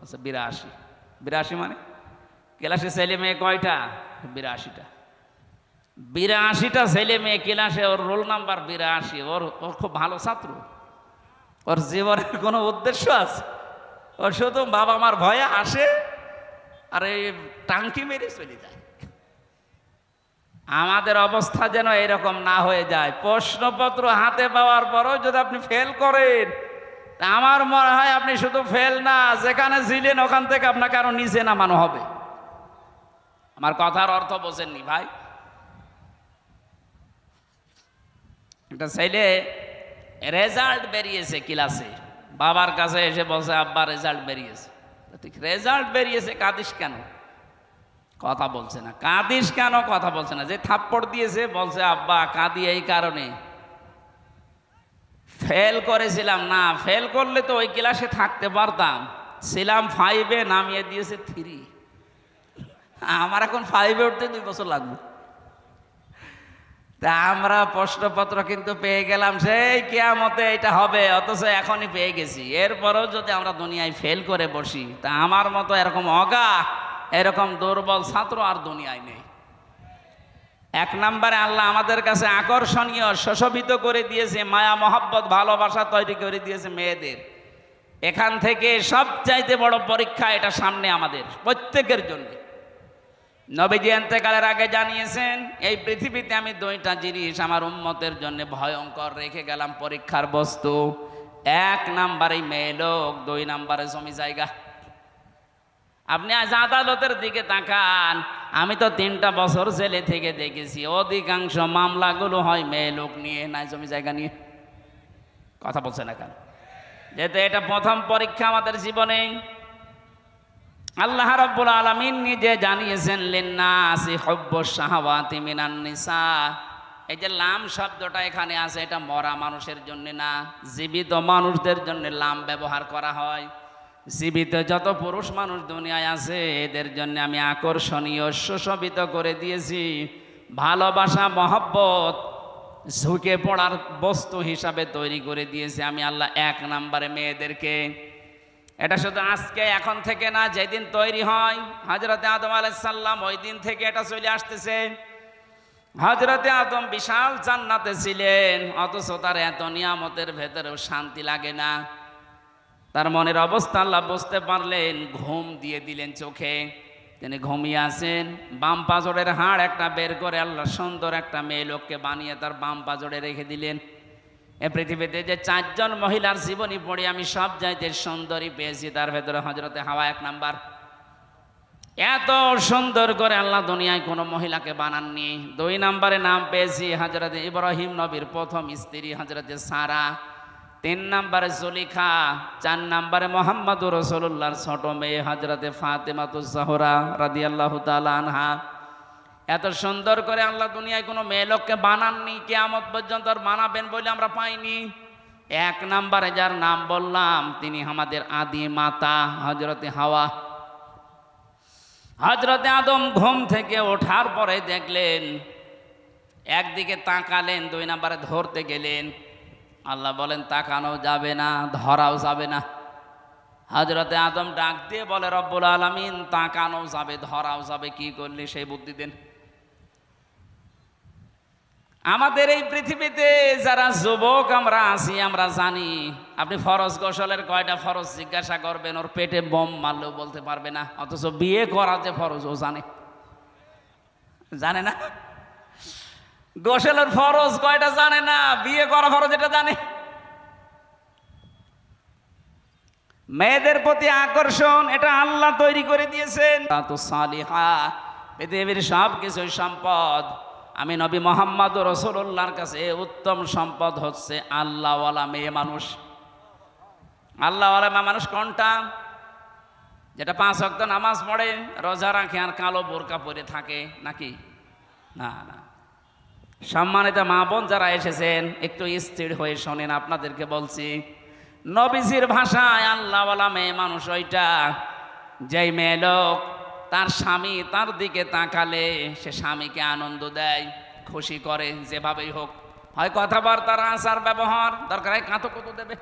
আচ্ছা 82। 82 মানে ক্লাসে ছেলে মেয়ে কয়টা? 82টা। 82টা ছেলে মেয়ে ক্লাসে, ওর রোল নাম্বার 82। ওর খুব ভালো ছাত্র, ওর জীবনের কোনো উদ্দেশ্য আছে? ওর শুধু বাবা মার ভয়ে আসে আর এই টাঙ্কি মেরে চলে যায়। আমাদের অবস্থা যেন এরকম না হয়ে যায়। প্রশ্নপত্র হাতে পাওয়ার পরও যদি আপনি ফেল করেন, আমার মনে হয় আপনি শুধু ফেল না, যেখানে ছিলেন ওখান থেকে আপনাকে আরো নিচে নামানো হবে। আমার কথার অর্থ বোঝেননি ভাই? একটা ছেলে রেজাল্ট বেরিয়েছে ক্লাসে, বাবার কাছে এসে বলছে, আব্বা রেজাল্ট বেরিয়েছে। রেজাল্ট বেরিয়েছে, কাঁদিস কেন? কথা বলছে না। কাঁদিস কেন? কথা বলছে না। যে থাপ্পড় দিয়েছে বলছে, আব্বা কাঁদি এই কারণে, ফেল করেছিলাম। না, ফেল করলে তো ওই ক্লাসে থাকতে পারতাম, ছিলাম 5-এ, নামিয়ে দিয়েছে 3। আমার এখন 5-এ উঠতে 2 বছর লাগবে। তা আমরা প্রশ্নপত্র কিন্তু পেয়ে গেলাম সেই কিয়ামতে এটা হবে, অথচ এখনই পেয়ে গেছি। এরপরেও যদি আমরা দুনিয়ায় ফেল করে বসি, তা আমার মতো এরকম অগা, এরকম দুর্বল ছাত্র আর দুনিয়ায় নেই। 1 নম্বরে আল্লাহ আমাদের কাছে আকর্ষণীয়, সুশোভিত করে দিয়েছে, মায়া, মহব্বত, ভালোবাসা তৈরি করে দিয়েছে মেয়েদের। এখান থেকে সবচাইতে বড় পরীক্ষা এটা সামনে আমাদের প্রত্যেকের জন্য। নবীজি ইন্তেকালের আগে জানিয়েছেন, এই পৃথিবীতে আমি দুইটা জিনিস আমার উম্মতের জন্য ভয়ঙ্কর রেখে গেলাম, পরীক্ষার বস্তু। এক নাম্বারে মেয়ে লোক, দুই নাম্বারে জমি জায়গা। আপনি আজ আদালতের দিকে তাকান, আমি তো 3টা বছর জেলে থেকে দেখেছি, অধিকাংশ মামলাগুলো হয় মেয়ে লোক নিয়ে, নাই জমি জায়গা নিয়ে। কথা বলছে না কেন? যেহেতু এটা প্রথম পরীক্ষা আমাদের জীবনে। আল্লাহ রাব্বুল আলামিন নিজে জানিয়েছেন, লিন্নাসি হুব্বুশ শাহাওয়াতি মিনান নিসা। এই যে লাম শব্দটা এখানে আছে, এটা মরা মানুষের জন্য না, জীবিত মানুষদের জন্য লাম ব্যবহার করা হয়। জীবিত যত পুরুষ মানুষ দুনিয়ায় আছে, এদের জন্য আমি আকর্ষণীয়, সুশোভিত করে দিয়েছি। ভালোবাসা, মহব্বত, ঝুঁকে পড়ার বস্তু হিসাবে তৈরি করে দিয়েছি আমি আল্লাহ। 1 নম্বরে মেয়েদেরকে। এটা শুধু আজকে এখন থেকে না, যেদিন তৈরি হয় হযরতে আদম আলাইহিস সালাম, ওই দিন থেকে এটা চলে আসতেছে। হযরতে আদম বিশাল জান্নাতে ছিলেন, অথচ তার এত নিয়ামতের ভেতরেও শান্তি লাগে না। তার মনের অবস্থা আল্লাহ বুঝতে পারলেন, ঘুম দিয়ে দিলেন চোখে। তিনি ঘুমিয়ে আছেন, বাম পাজরের হাড় একটা বের করে আল্লাহ সুন্দর একটা মেয়ে লোককে বানিয়ে তার বাম পাজরে রেখে দিলেন। এ পৃথিবীতে যে 4 জন মহিলার জীবনী পড়ে আমি সব চাইতে সুন্দরী পেয়েছি, তার ভেতরে হযরতে হাওয়া 1 নাম্বার। এত সুন্দর করে আল্লাহ দুনিয়ায় কোনো মহিলাকে বানাননি। 2 নম্বরে নাম পেয়েছি হযরতে ইব্রাহিম নবীর প্রথম স্ত্রী হযরতে সারা। 3 নম্বরে জুলিখা। 4 নম্বরে মুহাম্মদুর রাসূলুল্লাহর ছোট মেয়ে হযরতে ফাতেমাতুজ জাহরা রাদিয়াল্লাহু তাআলা আনহা। এত সুন্দর করে আল্লাহ দুনিয়ায় কোনো মেয়ে লোককে বানাননি, কিয়ামত পর্যন্ত আর বানাবেন বলে আমরা পাইনি। 1 নম্বরে যার নাম বললাম, তিনি আমাদের আদি মাতা হযরতে হাওয়া। হযরতে আদম ঘুম থেকে ওঠার পরে দেখলেন, একদিকে তাকালেন, 2 নম্বরে ধরতে গেলেন। আল্লাহ বলেন তাকানো যাবে না, ধরাও যাবে না। হযরতে আদম ডাক দিয়ে বলে, রব্বুল আলামিন তাকানো যাবে, ধরাও যাবে, কি করলে সেই বুদ্ধি দেন। আমাদের এই পৃথিবীতে যারা যুবক আমরা আছি, আমরা জানি আপনি ফরজ গোসলের কয়টা ফরজ জিজ্ঞাসা করবেন, ওর পেটে বোম মারলেও বলতে পারবে না। অথচ বিয়ে করা যে ফরজ ও জানে না। গোসলের ফরজ কয়টা জানে না, বিয়ে করা ফরজ এটা জানে। মেয়েদের প্রতি আকর্ষণ এটা আল্লাহ তৈরি করে দিয়েছেন। তো সালিহা, পৃথিবীর সব কিছুই সম্পদ। আমি নবী মুহাম্মদুর রাসূলুল্লাহর কাছে উত্তম সম্পদ হচ্ছে আল্লাহওয়ালা মেয়ে মানুষ। আল্লাহওয়ালা মেয়ে মানুষ কোনটা? যেটা 5 ওয়াক্ত নামাজ পড়ে, রোজা রাখে, আর কালো বোরকা পরে থাকে, নাকি? না না। সম্মানিত মা বোন যারা এসেছেন, একটু স্থির হয়ে শোনেন, আপনাদেরকে বলছি। নবীজির ভাষায় আল্লাহওয়ালা মেয়ে মানুষ ওইটা, যেই মেয়ে লোক তার স্বামী তার দিকে তাকালে সে স্বামীকে আনন্দ দেয়, খুশি করে, যেভাবেই হোক। হয় কথাবার্তার আচার ব্যবহার, দরকার হয় কাঁতো কুতো দেবে।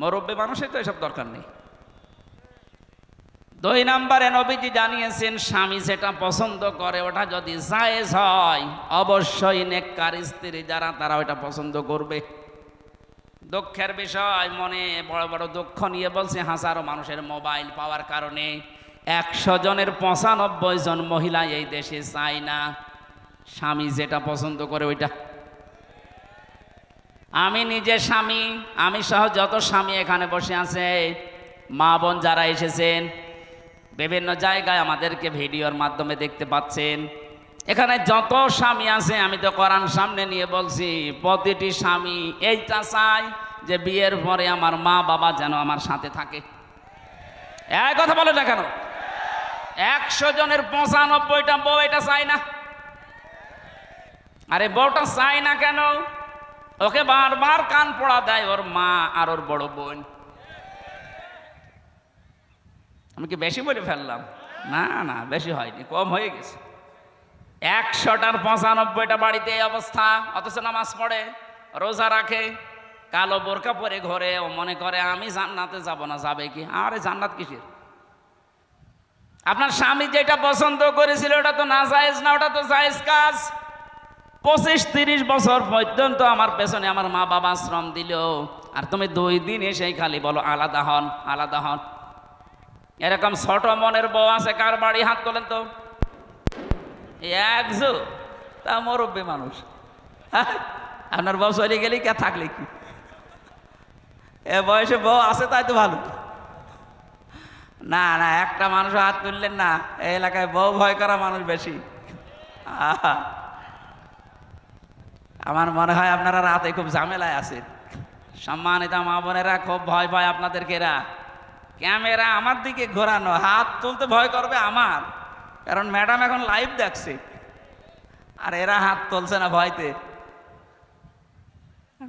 মুরব্বী মানুষের তো এসব দরকার নেই। 2 নম্বরে নবীজি জানিয়েছেন, স্বামী যেটা পছন্দ করে ওটা যদি জায়েজ হয়, অবশ্যই নেককার স্ত্রী যারা তারা ওটা পছন্দ করবে। দুঃখের বিষয়, মনে বড় বড় দুঃখ নিয়ে বলছে, হাজারো মানুষের মোবাইল পাওয়ার কারণে 100 জনের 95 জন মহিলা এই দেশে চায় না স্বামী যেটা পছন্দ করে ওইটা। আমি নিজে স্বামী, আমি সহ যত স্বামী এখানে বসে আছে, মা বোন যারা এসেছেন, বিভিন্ন জায়গায় আমাদেরকে ভিডিওর মাধ্যমে দেখতে পাচ্ছেন, এখানে যত স্বামী আছে, আমি তো কোরআন সামনে নিয়ে বলছি, প্রতিটি স্বামী এইটা চায় যে বিয়ের পরে আমার মা বাবা যেন আমার সাথে থাকে। এই কথা বলে না কেন? 100 জনের 95টা বউ এটা চায় না। আরে বউটা চায় না কেন? ওকে বারবার কান পড়া দেয় ওর মা আর ওর বড় বোন। আমি কি বেশি বলে ফেললাম? না না, বেশি হয়নি, কম হয়ে গেছে। 100টার 95টা বাড়িতে এই অবস্থা, অথচ নামাজ পড়ে, রোজা রাখে, কালো বোরকা পরে ঘরে, ও মনে করে আমি জান্নাতে যাব না। যাবে কি? আরে জান্নাত কিসের? আপনার স্বামী যেটা পছন্দ করেছিল ওটা তো না জায়েজ না, ওটা তো জায়েজ কাজ। 25-30 বছর পর্যন্ত আমার পেছনে আমার মা বাবা শ্রম দিল, আর তুমি 2 দিন এসেই খালি বলো আলাদা হন, আলাদা হন। এরকম ছোট মনের বউ আছে কার বাড়ি? হাত তোলেন তো। একজো, তা মুরব্বী মানুষ। হ্যাঁ, আপনার বউ চলে গেলে কে থাকলে কি, এ বয়সে বউ আছে তাই তো ভালো। না না, একটা মানুষ হাত তুললেন না, এই এলাকায় বউ ভয় করা মানুষ বেশি। আহা, আমার মনে হয় আপনারা রাতে খুব ঝামেলায় আছেন। সম্মানিত মা বোনেরা, খুব ভয় পায় আপনাদেরকে এরা। ক্যামেরা আমার দিকে ঘোরানো, হাত তুলতে ভয় করবে আমার, কারণ ম্যাডাম এখন লাইভ দেখছে, আর এরা হাত তুলছে না ভয়তে।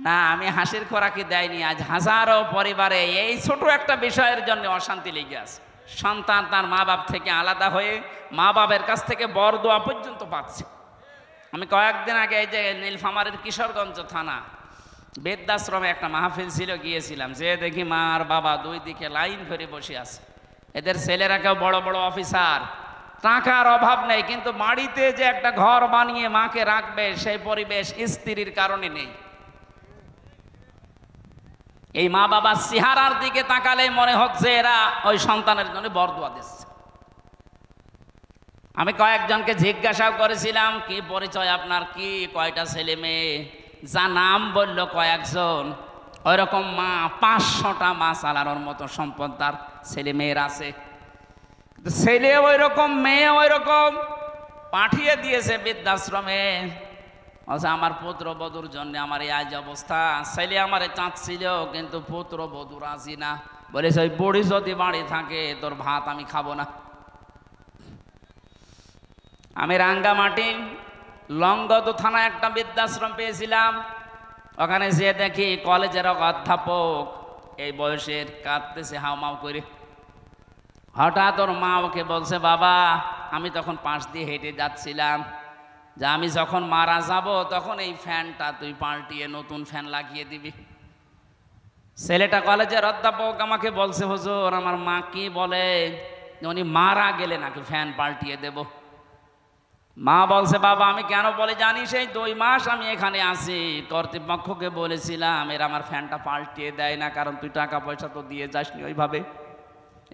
না, আমি হাসির খোরাকি দেয়নি। আজ হাজারো পরিবারে এই ছোট একটা বিষয়ের জন্য অশান্তি লেগে আছে। সন্তান তার মা বাপ থেকে আলাদা হয়ে মা বাবের কাছ থেকে বরদোয়া পর্যন্ত পাচ্ছে। আমি কয়েকদিন আগে এই যে নীলফামারীর কিশোরগঞ্জ থানা বৃদ্ধাশ্রমে একটা মাহফিল ছিল, গিয়েছিলাম। যে দেখি মা আর বাবা দুই দিকে লাইন ধরে বসে আছে। এদের ছেলেরা কেউ বড় বড় অফিসার, টাকার অভাব নেই, কিন্তু বাড়িতে যে একটা ঘর বানিয়ে মাকে রাখবে সেই পরিবেশ স্ত্রীর কারণে নেই। এই মা বাবার চেহারার দিকে তাকালে মনে হচ্ছে এরা ওই সন্তানের জন্য বরদোয়া দিচ্ছে। আমি কয়েকজনকে জিজ্ঞাসা করেছিলাম, কি পরিচয় আপনার, কি কয়টা ছেলে মেয়ে? যা নাম বলল কয়েকজন, ওই রকম মা 500টা মা চালানোর মতো সম্পদ তার ছেলে মেয়ের আছে। ছেলে ওই রকম, মেয়ে ওই রকম, পাঠিয়ে দিয়েছে বৃদ্ধাশ্রমে। আচ্ছা, আমার পুত্র বধূর জন্য আমার এই আজ অবস্থা। ছেলে আমারে চাচ্ছিল, কিন্তু পুত্র বধূ রাজি না, বলেছে ওই বুড়ি যদি বাড়ি থাকে তোর ভাত আমি খাবো না। আমি রাঙ্গামাটি লংগদু থানায় একটা বৃদ্ধাশ্রম পেয়েছিলাম। ওখানে যেয়ে দেখি কলেজের অধ্যাপক এই বয়সের কাঁদতেছে হাউমাউ করে। হঠাৎ ওর মা ওকে বলছে, বাবা, আমি তখন পাশ দিয়ে হেঁটে যাচ্ছিলাম, যে আমি যখন মারা যাব তখন এই ফ্যানটা তুই পাল্টিয়ে নতুন ফ্যান লাগিয়ে দিবি। ছেলেটা কলেজের অধ্যাপক আমাকে বলছে, হুজুর আমার মা কি বলে, উনি মারা গেলে নাকি ফ্যান পাল্টিয়ে দেব। মা বলছে, বাবা আমি কেন বলে জানিস, এই 2 মাস আমি এখানে আছি, কর্তৃপক্ষকে বলেছিলাম এরা আমার ফ্যানটা পাল্টিয়ে দেয় না, কারণ তুই টাকা পয়সা তো দিয়ে যাসনি ওইভাবে,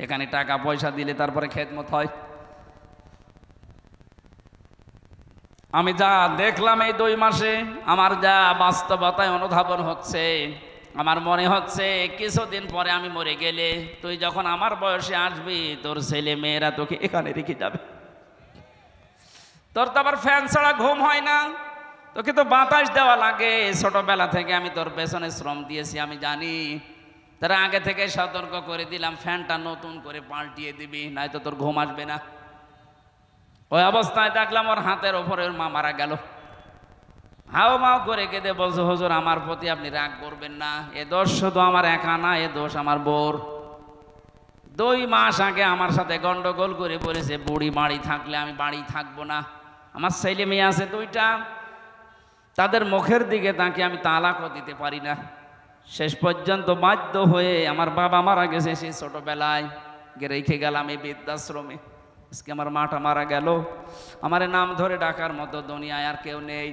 এখানে টাকা পয়সা দিলে তারপরে খেদমত হয়। আমি যা দেখলাম এই 2 মাসে, আমার যা বাস্তবতায় অনুধাবন হচ্ছে, আমার মনে হচ্ছে কিছুদিন পরে আমি মরে গেলে তুই যখন আমার বয়সে আসবি, তোর ছেলে মেয়েরা তোকে এখানে রেখে যাবে। তোর তো আবার ফ্যান ছাড়া ঘুম হয় না, তোকে তো বাতাস দেওয়া লাগে। ছোটবেলা থেকে আমি তোর পেছনে শ্রম দিয়েছি, আমি জানি। তারা আগে থেকে সতর্ক করে দিলাম, ফ্যানটা নতুন করে পাল্টিয়ে দিবি, নয়তো তোর ঘুম আসবে না। ওই অবস্থায় দেখলাম ওর হাতের ওপরে ওর মা মারা গেল। হাও মাও করে কেঁদে বলছে, হুজুর আমার প্রতি আপনি রাগ করবেন না, এ দোষ শুধু আমার একা না, এ দোষ আমার বোর। 2 মাস আগে আমার সাথে গন্ডগোল করে বলেছে, বুড়ি বাড়ি থাকলে আমি বাড়ি থাকবো না। আমার ছেলে মেয়ে আছে 2টা, তাদের মুখের দিকে তাকে আমি তালাকও দিতে পারি না। শেষ পর্যন্ত বাধ্য হয়ে আমার বাবা মারা গেছে সেই ছোটবেলায়, রেখে গেলাম এই বৃদ্ধাশ্রমে। আজকে আমার মাটা মারা গেল, আমার নাম ধরে ডাকার মতো দুনিয়ায় আর কেউ নেই।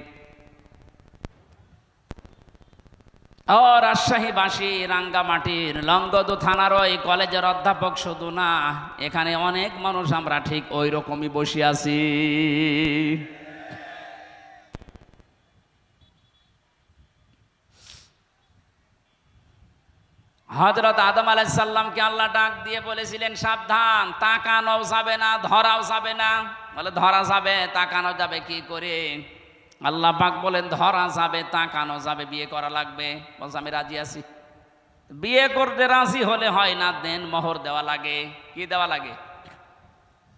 ও রাজশাহীবাসী, রাঙ্গামাটির লংগদু থানার ওই কলেজের অধ্যাপক শুধু না, এখানে অনেক মানুষ আমরা ঠিক ওই রকমই বসে আছি। হযরত আদম আলাইহিস সালামকে আল্লাহ ডাক দিয়ে বলেছিলেন, সাবধান, তাকানো যাবে না, ধরাও যাবে না। বলে ধরা যাবে, তাকানো যাবে কি করে? আল্লাহ পাক বলেন, ধরা যাবে, তাকানো যাবে, বিয়ে করা লাগবে। বলছে আমি রাজি আছি। বিয়ে করতে রাজি হলে হয় না, দেন মোহর দেওয়া লাগে। কি দেওয়া লাগে?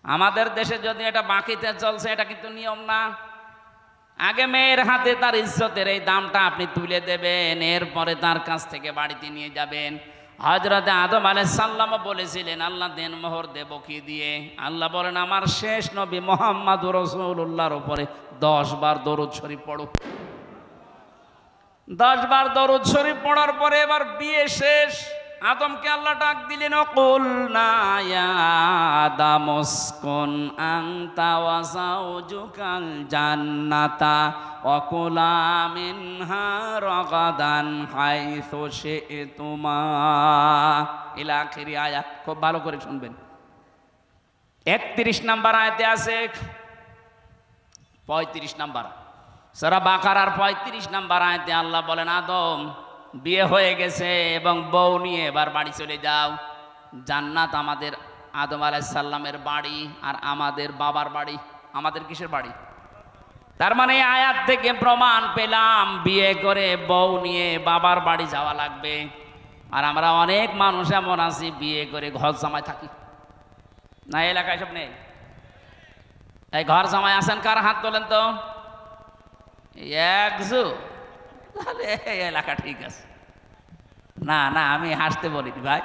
আমাদের দেশে যদি এটা বাকিতে চলছে, এটা কিন্তু নিয়ম না। আগে মেয়ের হাতে তার ইজ্জতের এই দামটা আপনি তুলে দেবেন, এরপরে তার কাছ থেকে বাড়িতে নিয়ে যাবেন। হযরত আদম আলাইহিস সালাম বলেছিলেন, আল্লাহ দেন মোহর দেব কি দিয়ে? আল্লাহ বলেন, আমার শেষ নবী মুহাম্মদুর রাসূলুল্লাহর উপরে 10 বার দরুদ শরীফ পড়ো। 10 বার দরুদ শরীফ পড়ার পরে এবার বিয়ে শেষ। আদমকে আল্লাহ ডাক দিলেন, কুলনা ইয়া আদম উসকুন আনতা ওয়া যাওজুকাল জান্নাতা ওয়া কুলা মিনহা রাগাদান হাইসু শি'তুমা। ইলা আখিরি আয়াত, খুব ভালো করে শুনবেন। 31 নম্বর আয়াতে আছে, 35 নম্বর সূরা বাকারার 35 নম্বর আয়াতে আল্লাহ বলেন, আদম বিয়ে হয়ে গেছে এবং বউ নিয়ে এবার বাড়ি চলে যাও। জান্নাত আমাদের আদম আলাইহিস সালামের বাড়ি আর আমাদের বাবার বাড়ি। আমাদের কিসের বাড়ি? তার মানে এই আয়াত থেকে প্রমাণ পেলাম বিয়ে করে বউ নিয়ে বাবার বাড়ি যাওয়া লাগবে। আর আমরা অনেক মানুষ এমন আছি বিয়ে করে ঘর জামাই থাকি না। এলাকায় সব নেই? এই ঘর জামাই আছেন কার? হাত তোলেন তো। একজু, তাহলে এই এলাকা ঠিক আছে। না না, আমি হাসতে বলিনি ভাই।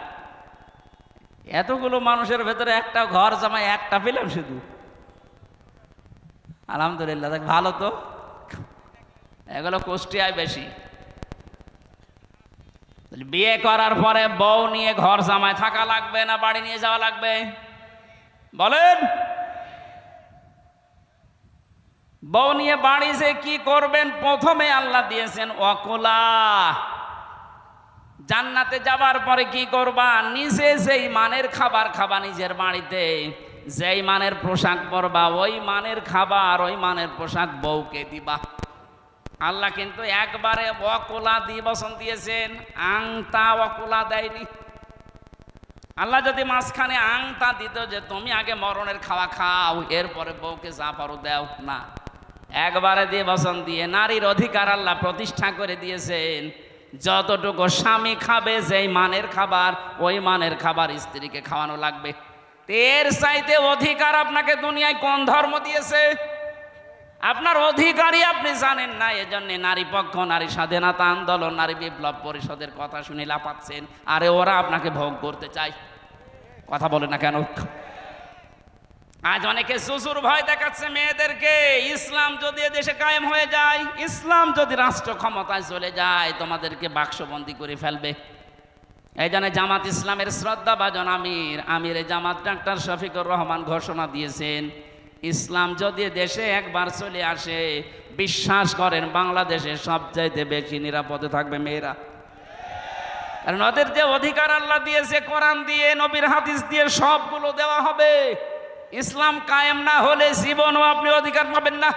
এতগুলো মানুষের ভেতরে একটা ঘর জামাই একটা পেলাম শুধু। আলহামদুলিল্লাহ, দেখ ভালো তো। এগুলো কুষ্টিয়ায় বেশি। বিয়ে করার পরে বউ নিয়ে ঘর জামাই থাকা লাগবে না বাড়ি নিয়ে যাওয়া লাগবে? বলেন। বউ নিয়ে বাড়ি যে কি করবেন? প্রথমে আল্লাহ দিয়েছেন ওয়াকুলা। জান্নাতে যাবার পরে কি করবা? নিজে যেই মানের খাবার খাবা নিজের বাড়িতে, যেই মানের পোশাক পরবা, ওই মানের খাবার ওই মানের পোশাক বউকে দিবা। আল্লাহ কিন্তু একবারে ওয়াকুলা দিবসন দিয়েছেন, আংতা ওয়াকুলা দেয়নি। আল্লাহ যদি মাঝখানে আংতা দিত যে তুমি আগে মরণের খাওয়া খাও এরপরে বউকে যা পারো দাও, না, একবারে দিবসন দিয়ে নারীর অধিকার আল্লাহ প্রতিষ্ঠা করে দিয়েছেন। যতটুকু স্বামী খাবে যেই মানের খাবার ওই মানের খাবার স্ত্রীকে খাওয়ানো লাগবে। এর চাইতে অধিকার আপনাকে দুনিয়ায় কোন ধর্ম দিয়েছে? আপনার অধিকারই আপনি জানেন না। এজন্য নারী পক্ষ, নারী স্বাধীনতা আন্দোলন, নারী বিপ্লব পরিষদের কথা শুনে লাফাচ্ছেন। আরে ওরা আপনাকে ভোগ করতে চায়। কথা বলে না কেন? আজ অনেকে শ্বশুর ভয় দেখাচ্ছে মেয়েদেরকে। ইসলাম যদি দেশে কায়েম হয়ে যায়, ইসলাম যদি রাষ্ট্র ক্ষমতায় চলে যায়, তোমাদেরকে বাক্সবন্দি করে ফেলবে। এই জন্য জামাত ইসলামের শ্রদ্ধাভাজন আমির জামাত ডাক্তার শফিকুর রহমান ঘোষণা দিয়েছেন, ইসলাম যদি দেশে একবার চলে আসে, বিশ্বাস করেন বাংলাদেশে সবচাইতে বেশি নিরাপদে থাকবে মেয়েরা। কারণ ওদের যে অধিকার আল্লাহ দিয়েছে কোরআন দিয়ে, নবীর হাদিস দিয়ে সবগুলো দেওয়া হবে। ইসলাম কায়েম না হলে জীবনও আপনি অধিকার পাবেন না।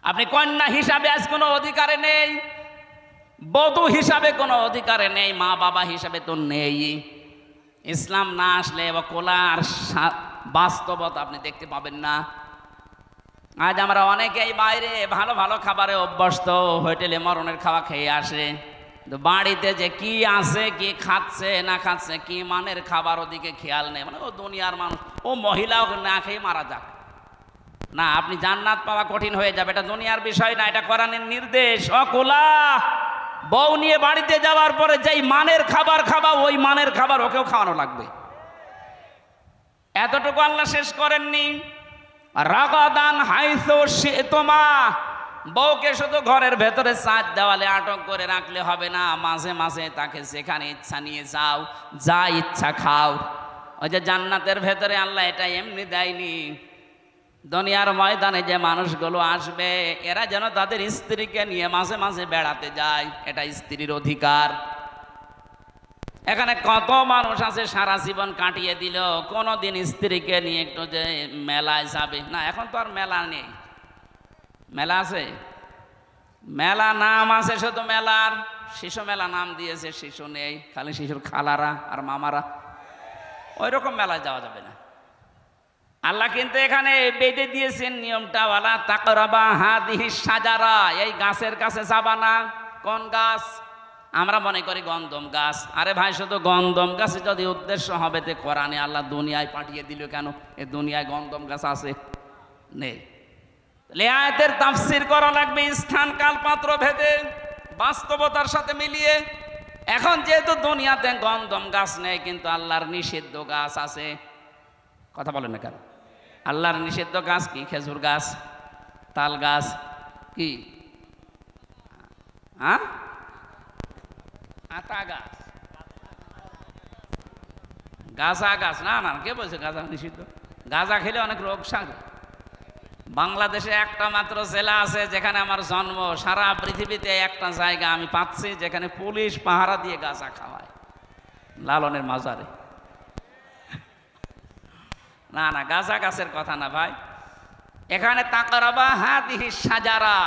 আপনি কন্যা হিসাবে আজ কোনো অধিকারে নেই, বধূ হিসাবে কোনো অধিকারে নেই, মা বাবা হিসাবে তো নেই। ইসলাম না আসলে কোলার বাস্তবতা আপনি দেখতে পাবেন না। আজ আমরা অনেকেই বাইরে ভালো ভালো খাবারে অভ্যস্ত, হোটেলে মরণের খাওয়া খেয়ে আসে, তো বাড়িতে যে কি আছে, কি খাচ্ছে না খাচ্ছে, কি মানের খাবার ওদিকে খেয়াল নেই। মানে ও দুনিয়ার মানুষ, ও মহিলাও না খেয়ে মারা যাক না, আপনি জান্নাত পাওয়া কঠিন হয়ে যাবে। এটা দুনিয়ার বিষয় না, এটা কোরআনের নির্দেশ। অকুলা, বউ নিয়ে বাড়িতে যাওয়ার পরে যেই মানের খাবার খাবা ওই মানের খাবার ওকেও খাওয়ানো লাগবে। এতটুকু আল্লাহ শেষ করেননি। রাগাদান হাইসু শিতমা, বউকে শুধু ঘরের ভেতরে চার দেওয়ালে আটক করে রাখলে হবে না, মাঝে মাঝে তাকে যেখানে ইচ্ছা নিয়ে যাও, যা ইচ্ছা খাও। ওই যে জান্নাতের ভেতরে আল্লাহ এটা এমনি দেয়নি। দুনিয়ার ময়দানে যে মানুষগুলো আসবে এরা যেন তাদের স্ত্রীকে নিয়ে মাঝে মাঝে বেড়াতে যায়, এটা স্ত্রীর অধিকার। এখানে কত মানুষ আছে সারা জীবন কাটিয়ে দিল, কোনোদিন স্ত্রীকে নিয়ে একটু যে মেলায় যাবে না। এখন তো আর মেলা নেই। মেলা আছে? মেলা নাম আছে শুধু মেলার, শিশু মেলা নাম দিয়েছে, শিশু নেই, খালি শিশুর খালারা আর মামারা। ওই রকম মেলায় যাওয়া যাবে না। আল্লাহ কিন্তু এখানে বেঁধে দিয়েছেন নিয়মটা, ওয়ালা তাকরাবা হাদিহি সাজারা, এই গাছের কাছে যাবা না। কোন গাছ? আমরা মনে করি গন্ধম গাছ। আরে ভাই, শুধু গন্ধম গাছে যদি উদ্দেশ্য হবে তে কোরআনে আল্লাহ দুনিয়ায় পাঠিয়ে দিল কেন? এ দুনিয়ায় গন্ধম গাছ আছে? নেই। আয়াতের তাফসীর করা লাগবে স্থান কাল পাত্র ভেদে, বাস্তবতার সাথে মিলিয়ে। এখন যেহেতু দুনিয়াতে গন্ধম গাছ নেই, কিন্তু আল্লাহর নিষিদ্ধ গাছ আছে। কথা বলেন না কেন? আল্লাহর নিষিদ্ধ গাছ কি? খেজুর গাছ, তাল গাছ, কি আতা গাছ, গাঁজা গাছ। না না, কে বলছে গাঁজা নিষিদ্ধ? গাঁজা খেলে অনেক রোগ সারে। বাংলাদেশে একটা মাত্র জেলা আছে যেখানে আমার জন্ম, সারা পৃথিবীতে একটা জায়গা আমি পাচ্ছি যেখানে পুলিশ পাহারা দিয়ে গাঁজা খাওয়ায়, লালনের মাজারে। না না, গাঁজা গাছের কথা না ভাই। এখানে তাকারাবা হাদিহি সাজারা,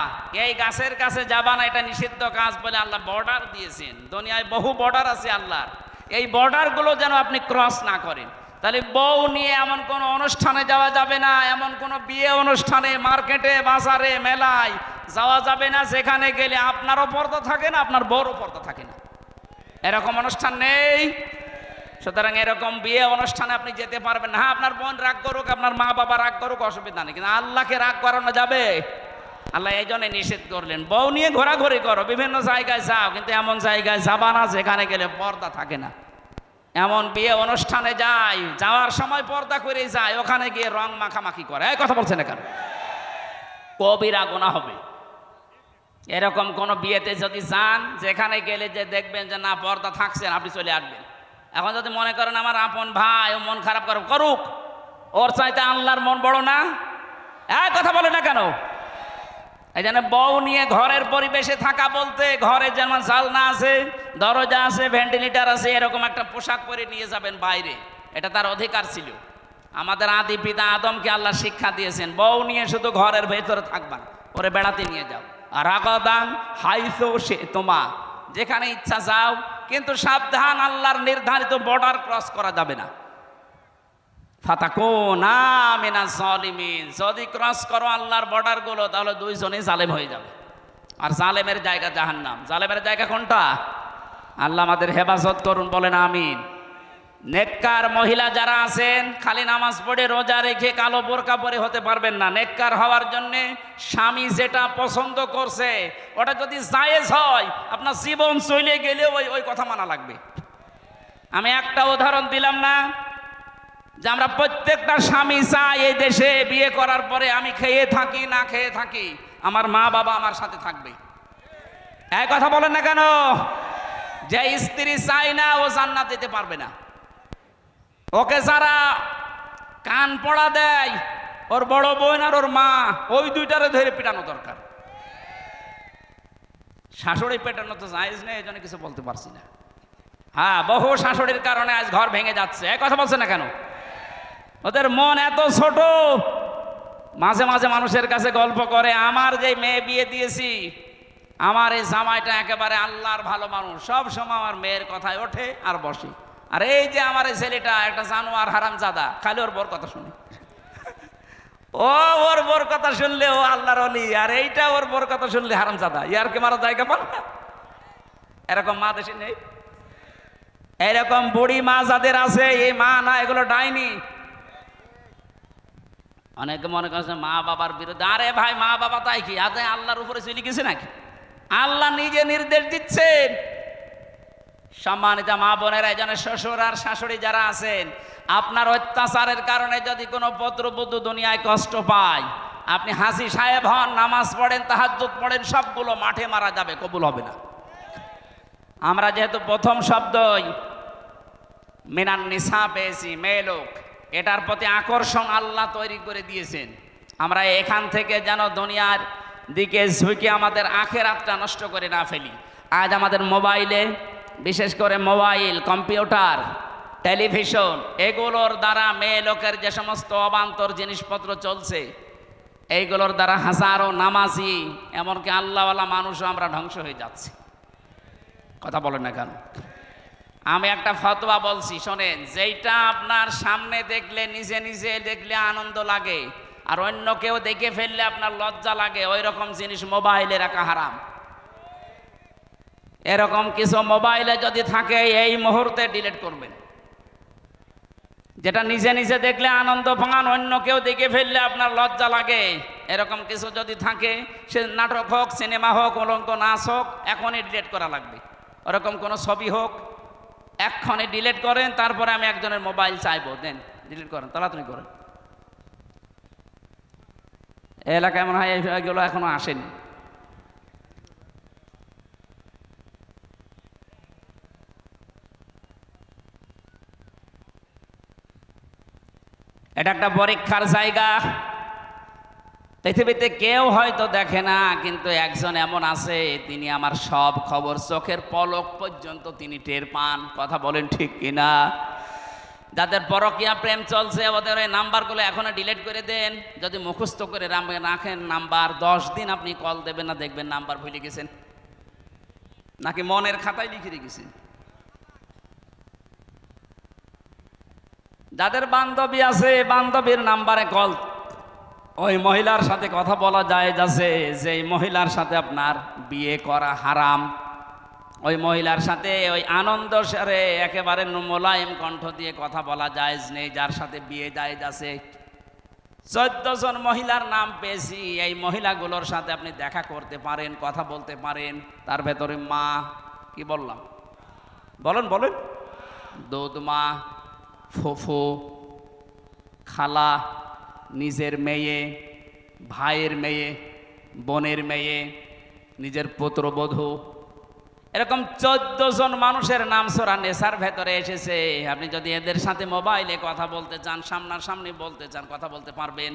এই গাছের কাছে যাবা না, এটা নিষিদ্ধ কাজ বলে আল্লাহ বর্ডার দিয়েছেন। দুনিয়ায় বহু বর্ডার আছে আল্লাহর, এই বর্ডারগুলো যেন আপনি ক্রস না করেন। তাহলে বউ নিয়ে এমন কোনো অনুষ্ঠানে যাওয়া যাবে না, এমন কোনো বিয়ে অনুষ্ঠানে, মার্কেটে, বাজারে, মেলায় যাওয়া যাবে না যেখানে গেলে আপনারও পর্দা থাকে না, আপনার বউরও পর্দা থাকে না। এরকম অনুষ্ঠান নেই। সুতরাং এরকম বিয়ে অনুষ্ঠানে আপনি যেতে পারবেন না। হ্যাঁ, আপনার বোন রাগ করুক, আপনার মা বাবা রাগ করুক, অসুবিধা নেই, কিন্তু আল্লাহকে রাগ করানো যাবে? আল্লাহ এই জন্য নিষেধ করলেন, বউ নিয়ে ঘোরাঘুরি করো, বিভিন্ন জায়গায় যাও, কিন্তু এমন জায়গায় যাবা না যেখানে গেলে পর্দা থাকে না। এমন বিয়ে অনুষ্ঠানে যায়, যাওয়ার সময় পর্দা করে যায়, ওখানে গিয়ে রং মাখামাখি করে, এই কথা বলছেন না কেন? কবিরা গুনাহ হবে। এরকম কোন বিয়েতে যদি যান যেখানে গেলে যে দেখবেন যে না পর্দা থাকছেন, আপনি চলে আসবেন। এখন যদি মনে করেন আমার আপন ভাই, ও মন খারাপ করুক, ওর চাইতে আল্লাহর মন বড় না? এই কথা বলে না কেন? এই জন্য বউ নিয়ে ঘরের পরিবেশে থাকা বলতে, ঘরে যেমন জালনা আছে, দরজা আছে, ভেন্টিলেটর আছে, এরকম একটা পোশাক পরে নিয়ে যাবেন বাইরে, এটা তার অধিকার ছিল। আমাদের আদি পিতা আদমকে আল্লাহ শিক্ষা দিয়েছেন, বউ নিয়ে শুধু ঘরের ভেতরে থাকবা, ওরে বেড়াতে নিয়ে যাও। আর আগাদান হাইসো সে তোমা, যেখানে ইচ্ছা যাও, কিন্তু সাবধান, আল্লাহর নির্ধারিত বর্ডার ক্রস করা যাবে না। ফাতাকুনা মিনাজ জালিমিন, যদি ক্রস করো আল্লাহর বর্ডার গুলো, তাহলে দুইজনেই জালেম হয়ে যাবে। আর জালেমের জায়গা জাহান্নাম। জালেমের জায়গা কোনটা? আল্লাহ আমাদের হেফাজত করুন, বলেন আমিন। নেককার মহিলা যারা আছেন, খালি নামাজ পড়ে রোজা রেখে কালো বোরকা পরে হতে পারবেন না। নেককার হওয়ার জন্য স্বামী যেটা পছন্দ করছে ওটা যদি জায়েজ হয়, আপনার জীবন চলে গেলে ওই কথা মানা লাগবে। আমি একটা উদাহরণ দিলাম না, যে আমরা প্রত্যেকটা স্বামী চাই এই দেশে বিয়ে করার পরে আমি খেয়ে থাকি না খেয়ে থাকি, আমার মা বাবা আমার সাথে থাকবে। এই কথা বলেন না কেন? যে স্ত্রী চাই না, ও জান্নাত যেতে পারবে না। ওকে যারা কান পড়া দেয়, ওর বড় বোন আর ওর মা, ওই দুইটারে ধরে পিটানো দরকার। শাশুড়ি পেটানো তো জায়েজ নেই, এই জন্য কিছু বলতে পারছি না। হ্যাঁ, বহু শাশুড়ির কারণে আজ ঘর ভেঙে যাচ্ছে। এই কথা বলছে না কেন? ওদের মন এত ছোট। মাঝে মাঝে মানুষের কাছে গল্প করে, আমার যে মেয়ে বিয়ে দিয়েছি, আমার এই জামাইটা একেবারে আল্লাহর ভালো মানুষ, সব সময় আমার মেয়ের কথায় ওঠে আর বসে। আর এই যে আমার এই ছেলেটা একটা জানোয়ার হারামজাদা, খালি ওর বোর কথা শুনে। ও ওর বোর কথা শুনলে ও আল্লাহর ওলি, আর এইটা ওর বোর কথা শুনলে হারামজাদা। ইয়ারকে মারা জায়গা পান না? এরকম মা দেশে নেই? এরকম বুড়ি মা যাদের আছে, এই মা না, এগুলো ডাইনি। অনেকে মনে করছে মা বাবার বিরুদ্ধে। আরে ভাই, মা বাবা তাই কি আজ আল্লাহর উপরে চলে গেছে নাকি? আল্লাহ নিজে নির্দেশ দিচ্ছেন। সম্মানিত মা বোনেরা, এই জন্য শ্বশুর আর শাশুড়ি যারা আছেন, আপনার অত্যাচারের কারণে যদি কোনো পুত্রবধূ দুনিয়ায় কষ্ট পায়, আপনি হাসি সাহেব হন, নামাজ পড়েন, তাহাজ্জুদ পড়েন, সবগুলো মাঠে মারা যাবে, কবুল হবে না। আমরা যেহেতু প্রথম শব্দই মিনান নিসা পেয়েছি, মেয়ে লোক, এটার প্রতি আকর্ষণ আল্লাহ তৈরি করে দিয়েছেন। আমরা এখান থেকে যেন দুনিয়ার দিকে ঝুঁকে আমাদের আখিরাতটা নষ্ট করে না ফেলি। আজ আমাদের মোবাইলে, বিশেষ করে মোবাইল, কম্পিউটার, টেলিভিশন, এগুলোর দ্বারা মেয়ে লোকের যে সমস্ত অবান্তর জিনিসপত্র চলছে, এইগুলোর দ্বারা হাজারো নামাজি, এমনকি আল্লাহওয়ালা মানুষও আমরা ধ্বংস হয়ে যাচ্ছি। কথা বলেন না কেন? আমি একটা ফতোয়া বলছি, শোনেন। যেইটা আপনার সামনে দেখলে, নিজে নিজে দেখলে আনন্দ লাগে, আর অন্য কেউ দেখে ফেললে আপনার লজ্জা লাগে, ওই রকম জিনিস মোবাইলে রাখা হারাম। এরকম কিছু মোবাইলে যদি থাকে, এই মুহূর্তে ডিলিট করবেন। যেটা নিজে নিজে দেখলে আনন্দ পান, অন্য কেউ দেখে ফেললে আপনার লজ্জা লাগে, এরকম কিছু যদি থাকে, সে নাটক হোক, সিনেমা হোক, অলঙ্ক নাচ হোক, এখনই ডিলিট করা লাগবে। ওরকম কোনো ছবি হোক, এক্ষণে ডিলিট করেন। তারপরে আমি একজনের মোবাইল চাইবো, দেন, ডিলিট করেন, তাড়াতাড়ি করেন। এলাকায় মনে হয় এগুলো এখনো আসেনি। এটা একটা পরীক্ষার জায়গা। পৃথিবীতে কেউ হয়তো দেখে না, কিন্তু একজন এমন আছে, তিনি আমার সব খবর, চোখের পলক পর্যন্ত তিনি টের পান। কথা বলেন ঠিক কিনা? যাদের পরকীয়া প্রেম চলছে ওদের ওই নাম্বারগুলো এখনো ডিলিট করে দেন। যদি মুখস্থ করে রাখেন নাম্বার, 10 দিন আপনি কল দেবেন না, দেখবেন নাম্বার ভুলে গেছেন, নাকি মনের খাতায় লিখে রেখেছেন। যাদের বান্ধবী আছে বান্ধবীর নাম্বারে কল, ওই মহিলার সাথে কথা বলা যায় যাচ্ছে, যে মহিলার সাথে আপনার বিয়ে করা হারাম, ওই মহিলার সাথে ওই আনন্দ সারে একেবারে মোলায়েম কণ্ঠ দিয়ে কথা বলা জায়েজ নেই, যার সাথে বিয়ে জায়েজ আছে। 14 জন মহিলার নাম পেয়েছি, এই মহিলাগুলোর সাথে আপনি দেখা করতে পারেন, কথা বলতে পারেন। তার ভেতরে মা, কি বললাম বলেন বলেন, দুধ মা, ফুফু, খালা, নিজের মেয়ে, ভাইয়ের মেয়ে, বোনের মেয়ে, নিজের পুত্রবধূ, এরকম 14 জন মানুষের নাম সূরা নেসার ভেতরে এসেছে। আপনি যদি এদের সাথে মোবাইলে কথা বলতে চান, সামনাসামনি বলতে চান, কথা বলতে পারবেন,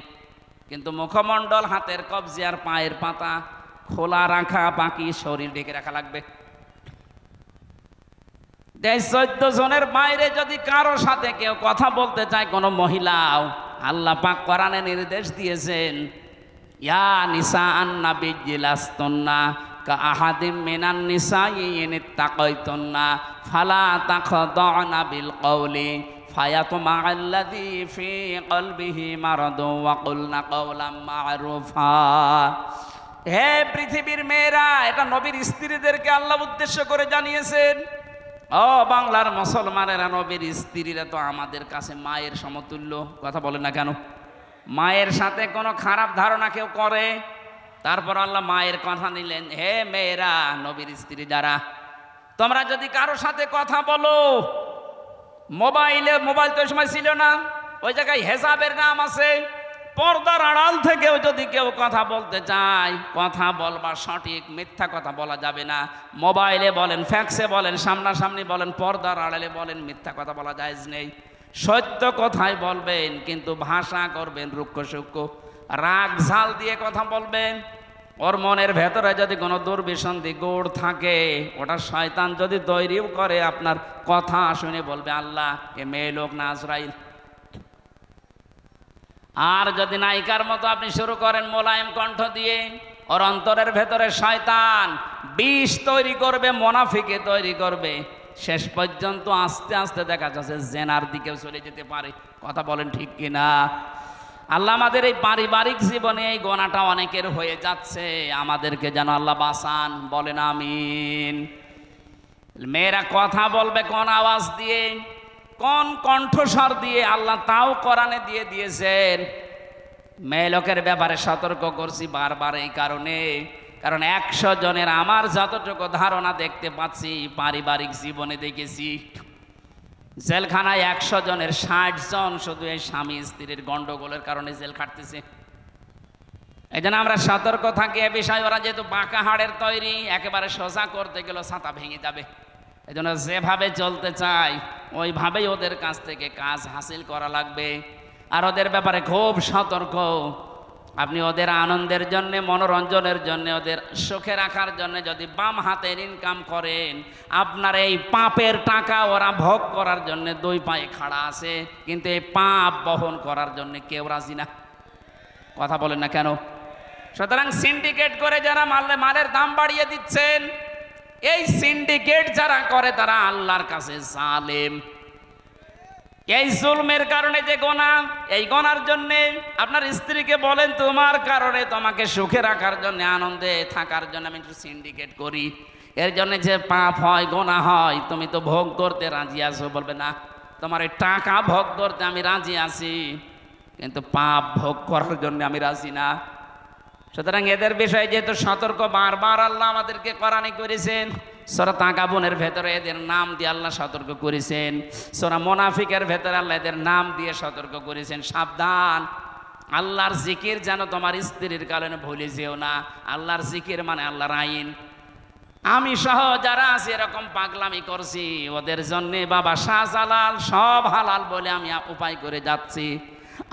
কিন্তু মুখমণ্ডল, হাতের কবজি আর পায়ের পাতা খোলা রাখা, বাকি শরীর ঢেকে রাখা লাগবে। 14 জনের বাইরে যদি কারো সাথে কেউ কথা বলতে চায়, কোনো মহিলাও, আল্লাহ পাক কোরআনে নির্দেশ দিয়েছেন, ইয়া নিসা আন-নাবিয়্যি লাস্তুন্না কাআহাদিম মিনান নিসাই ইন ইত্তাকাইতুন্না ফালা তাখদা'না বিল কওলি ফায়াতমা'আল্লাযী ফী কলবিহি মারাদুন ওয়া কুলনা কাওলাম মা'রুফা। হে পৃথিবীর মেয়েরা, এটা নবীর স্ত্রীদেরকে আল্লাহ উদ্দেশ্য করে জানিয়েছেন। ও বাংলার মুসলমানেরা, নবীর স্ত্রীরা তো আমাদের কাছে মায়ের সমতুল্য। কথা বলে না কেন? মায়ের সাথে কোনো খারাপ ধারণা কেউ করে, তারপর আল্লাহ মায়ের কথা নিলেন। হে মেয়েরা, নবীর স্ত্রী যারা, তোমরা যদি কারো সাথে কথা বলো, মোবাইল তো ওই সময় ছিল না, ওই জায়গায় হেসাবের নাম আছে, পর্দার আড়াল থেকেও যদি কেউ কথা বলতে চায়, কথা বলবা সঠিক, মিথ্যা কথা বলা যাবে না। মোবাইলে বলেন, ফ্যাক্সে বলেন, সামনাসামনি বলেন, পর্দার আড়ালে বলেন, মিথ্যা কথা বলা জায়েজ নেই। সত্য কথাই বলবেন, কিন্তু ভাষা করবেন রুক্ষ সূক্ষ্ম, রাগ ঝাল দিয়ে কথা বলবেন। ওর মনের ভেতরে যদি কোনো দুর্বিসন্ধি গুড় থাকে, ওটা শয়তান যদি তৈরিও করে, আপনার কথা শুনে বলবে, আল্লাহ, এ মেয়ে লোক না আজরাইল। আর যদি নায়িকার মতো আপনি শুরু করেন মোলায়েম কণ্ঠ দিয়ে, ওর অন্তরের ভেতরে শয়তান বিষ তৈরি করবে, মুনাফিকে তৈরি করবে, শেষ পর্যন্ত আস্তে আস্তে দেখা যাচ্ছে জেনার দিকেও চলে যেতে পারে। কথা বলেন ঠিক কিনা? আল্লাহ আমাদের এই পারিবারিক জীবনে এই গোনাটা অনেকের হয়ে যাচ্ছে, আমাদেরকে যেন আল্লাহ বাঁচান, বলেন আমিন। মেয়েরা কথা বলবে কোন আওয়াজ দিয়ে, কোন কণ্ঠস্বর দিয়ে, আল্লাহ তাও কোরআনে দিয়ে দিয়েছেন। মেয়ে লোকের ব্যাপারে সতর্ক করছি বারবার এই কারণে, কারণ 100 জনের আমার যতটুকু ধারণা দেখতে পাচ্ছি, পারিবারিক জীবনে দেখেছি, জেলখানায় 100 জনের 60 জন শুধু এই স্বামী স্ত্রীর গন্ডগোলের কারণে জেল খাটতেছে। এই জন্য আমরা সতর্ক থাকি এ বিষয়ে। ওরা যেহেতু বাঁকা হাড়ের তৈরি, একেবারে সোজা করতে গেলে ছাতা ভেঙে যাবে। এই জন্য যেভাবে চলতে চায় ওইভাবেই ওদের কাছ থেকে কাজ হাসিল করা লাগবে। আর ওদের ব্যাপারে খুব সতর্ক। আপনি ওদের আনন্দের জন্যে, মনোরঞ্জনের জন্য, ওদের সুখে রাখার জন্য যদি বাম হাতের ইনকাম করেন, আপনার এই পাপের টাকা ওরা ভোগ করার জন্য 2 পায়ে খাড়া আছে, কিন্তু এই পাপ বহন করার জন্য কেউ রাজি না। কথা বলেন না কেন? সুতরাং সিন্ডিকেট করে যারা মালের দাম বাড়িয়ে দিচ্ছেন, এই সিন্ডিকেট যারা করে তারা আল্লাহর কাছে জালেম। এই জুলমের কারণে যে গোনা, এই গোনার জন্যে আপনার স্ত্রীকে বলেন, তোমার কারণে, তোমাকে সুখে রাখার জন্য, আনন্দে থাকার জন্য আমি একটু সিন্ডিকেট করি, এর জন্য যে পাপ হয়, গোনা হয়, তুমি তো ভোগ করতে রাজি আছো। বলবে না, তোমার এই টাকা ভোগ করতে আমি রাজি আছি, কিন্তু পাপ ভোগ করার জন্য আমি রাজি না। সুতরাং এদের বিষয়ে যেহেতু সতর্ক বারবার আল্লাহ আমাদেরকে কোরআনে করেছেন। সূরা তাগাবুনের ভেতরে এদের নাম দিয়ে আল্লাহ সতর্ক করেছেন। সূরা মুনাফিকের ভেতরে আল্লাহ এদের নাম দিয়ে সতর্ক করেছেন, সাবধান, আল্লাহর জিকির যেন তোমার স্ত্রীর কারণে ভুলে যেও না। আল্লাহর জিকির মানে আল্লাহর আইন। আমি সহ যারা আছে এরকম পাগলামি করছি, ওদের জন্যে বাবা শাহজালাল সব হালাল বলে আমি উপায় করে যাচ্ছি।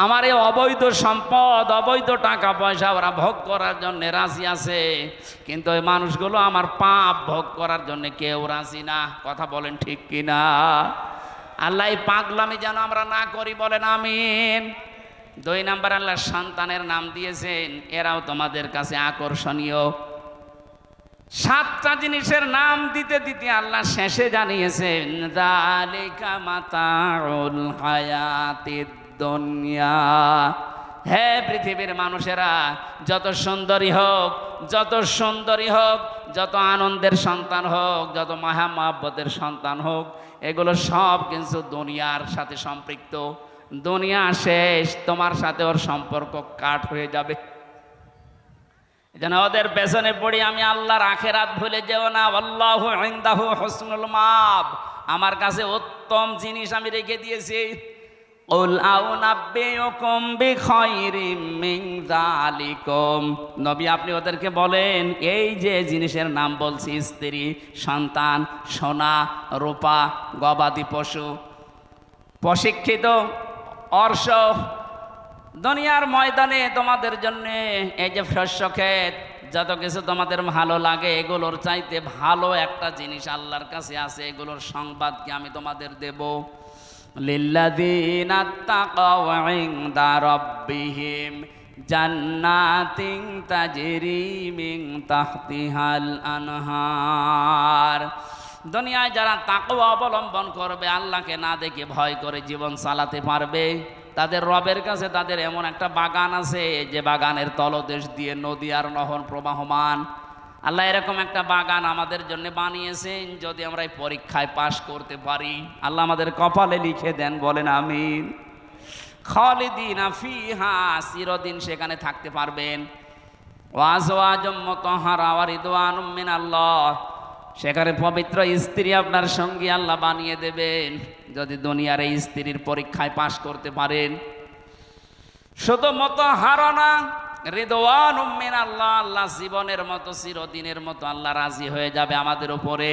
আমার এই অবৈধ সম্পদ, অবৈধ টাকা পয়সা ওরা ভোগ করার জন্য রাজি আছে, কিন্তু ওই মানুষগুলো আমার পাপ ভোগ করার জন্য কেউ রাজি না। কথা বলেন ঠিক কিনা? আল্লাহ এই পাগলামি যেন আমরা না করি, বলেন আমিন। 2 নাম্বার, আল্লাহ সন্তানের নাম দিয়েছেন, এরাও তোমাদের কাছে আকর্ষণীয়। 7টা জিনিসের নাম দিতে দিতে আল্লাহ শেষে জানিয়েছেন, যালিকা মাতাউল হায়াতিদ দুনিয়া। হে পৃথিবীর মানুষেরা, যত সুন্দরী হোক, যত সুন্দরী হোক, যত আনন্দের সন্তান হোক, যত মায়া মহব্বতের সন্তান হোক, এগুলো সব কিন্তু দুনিয়ার সাথে সম্পৃক্ত। দুনিয়া শেষ, তোমার সাথে ওর সম্পর্ক কাট হয়ে যাবে। যেন ওদের পেছনে পড়ি আমি আল্লাহর আখিরাত ভুলে যেও না। আল্লাহু ইনদাহু হুসনুল মাব, আমার কাছে উত্তম জিনিস আমি রেখে দিয়েছি। কুল আউনাব্বিউকুম বিখাইরিম মিন যালিকুম, নবী আপনি ওদেরকে বলেন, এই যে জিনিসের নাম বলছি, স্ত্রী, সন্তান, সোনা, রূপা, গবাদি পশু, প্রশিক্ষিত অর্শ, দুনিয়ার ময়দানে তোমাদের জন্য এই যে শস্য ক্ষেত, যত কিছু তোমাদের ভালো লাগে, এগুলোর চাইতে ভালো একটা জিনিস আল্লাহর কাছে আছে, এগুলোর সংবাদ কি আমি তোমাদের দেব। লিল্লাযীনা তাকাও ইনদা রাব্বিহিম জান্নাতিন তাজরি মিন তাহতিহাল আনহার। দুনিয়ায় যারা তাকওয়া অবলম্বন করবে, আল্লাহকে না দেখে ভয় করে জীবন চালাতে পারবে, তাদের রবের কাছে তাদের এমন একটা বাগান আছে, যে বাগানের তলদেশ দিয়ে নদী আর নহর প্রবাহমান। আল্লাহ এরকম একটা বাগান আমাদের জন্য বানিয়েছেন, যদি আমরা এই পরীক্ষায় পাশ করতে পারি, আল্লাহ আমাদের কপালে লিখে দেন, বলেন আমিন। খালিদিনা ফিহা, চিরদিন সেখানে থাকতে পারবেন। ওয়াজওয়াজুম মুতাহহারা ওয়া রিদওয়ানুম মিনাল্লাহ, সেখানে পবিত্র স্ত্রী আপনার সঙ্গী আল্লাহ বানিয়ে দেবেন, যদি দুনিয়ার এই স্ত্রীর পরীক্ষায় পাশ করতে পারেন। শুধু মুতাহহারা না, রিদওয়ানুম মিনাল্লাহ, আল্লাহ জীবনের মতো, চিরদিনের মতো আল্লাহ রাজি হয়ে যাবে আমাদের উপরে।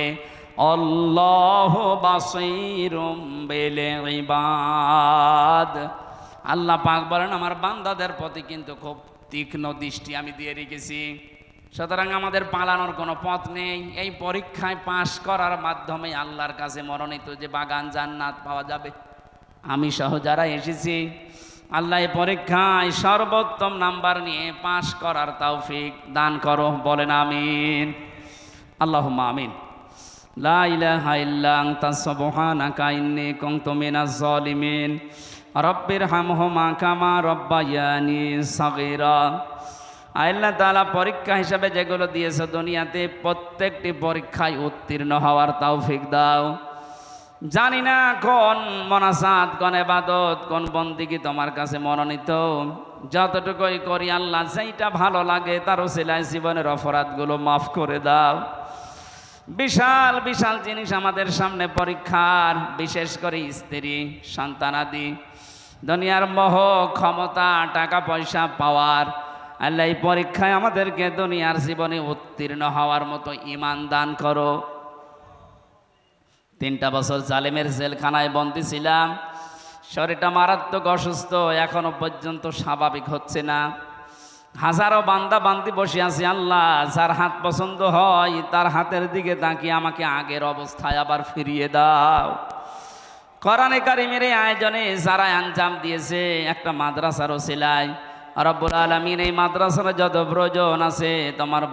আল্লাহু বাসীরুম বিল ইবাদ, আল্লাহ পাক বলেন, আমার বান্দাদের প্রতি কিন্তু খুব তীক্ষ্ণ দৃষ্টি আমি দিয়ে রেখেছি। সুতরাং আমাদের পালানোর কোনো পথ নেই। এই পরীক্ষায় পাশ করার মাধ্যমে আল্লাহর কাছে মনোনীত যে বাগান জান্নাত পাওয়া যাবে। আমি সহ যারা এসেছি, আল্লাহ এই পরীক্ষায় সর্বোত্তম নাম্বার নিয়ে পাশ করার তৌফিক দান করো, বলেন আমিন। আল্লাহুম্মা আমিন। লা ইলাহা ইল্লা আনতা সুবহানাকা ইন্নী কুনতু মিনাজ জালিমিন। রব্বিরহামহুমা কামা রব্বায়ানি সাগীরা। আল্লাহ তাআলা পরীক্ষা হিসাবে যেগুলো দিয়েছে দুনিয়াতে, প্রত্যেকটি পরীক্ষায় উত্তীর্ণ হওয়ার তৌফিক দাও। জানি না কোন মোনাজাত, কোন ইবাদত, কোন বন্দেগী তোমার কাছে মনোনীত, যতটুকুই করি আল্লাহ যেইটা ভালো লাগে তার ওসিলায় জীবনের অপরাধগুলো মাফ করে দাও। বিশাল বিশাল জিনিস আমাদের সামনে পরীক্ষার, বিশেষ করে স্ত্রী, সন্তানাদি, দুনিয়ার মোহ, ক্ষমতা, টাকা পয়সা পাওয়ার। আল্লাহ এই পরীক্ষায় আমাদেরকে দুনিয়ার জীবনে উত্তীর্ণ হওয়ার মতো ঈমান দান করো। 3টা বছর জালেমের জেলখানায় বন্দী ছিলাম, শরীরটা মারাত্মক অসুস্থ, এখনো পর্যন্ত স্বাভাবিক হচ্ছে না। হাজারো বান্দা বান্দি বসে আছি, আল্লাহ যার হাত পছন্দ হয় তার হাতের দিকে তাকিয়ে আমাকে আগের অবস্থায় আবার ফিরিয়ে দাও। কোরআনে কারিমের এই আয়োজনে যারা আঞ্জাম দিয়েছে, একটা মাদ্রাসার ওসিলায় রব্বুল আলামিন এই মাদ্রাসার যত প্রয়োজন আছে তোমার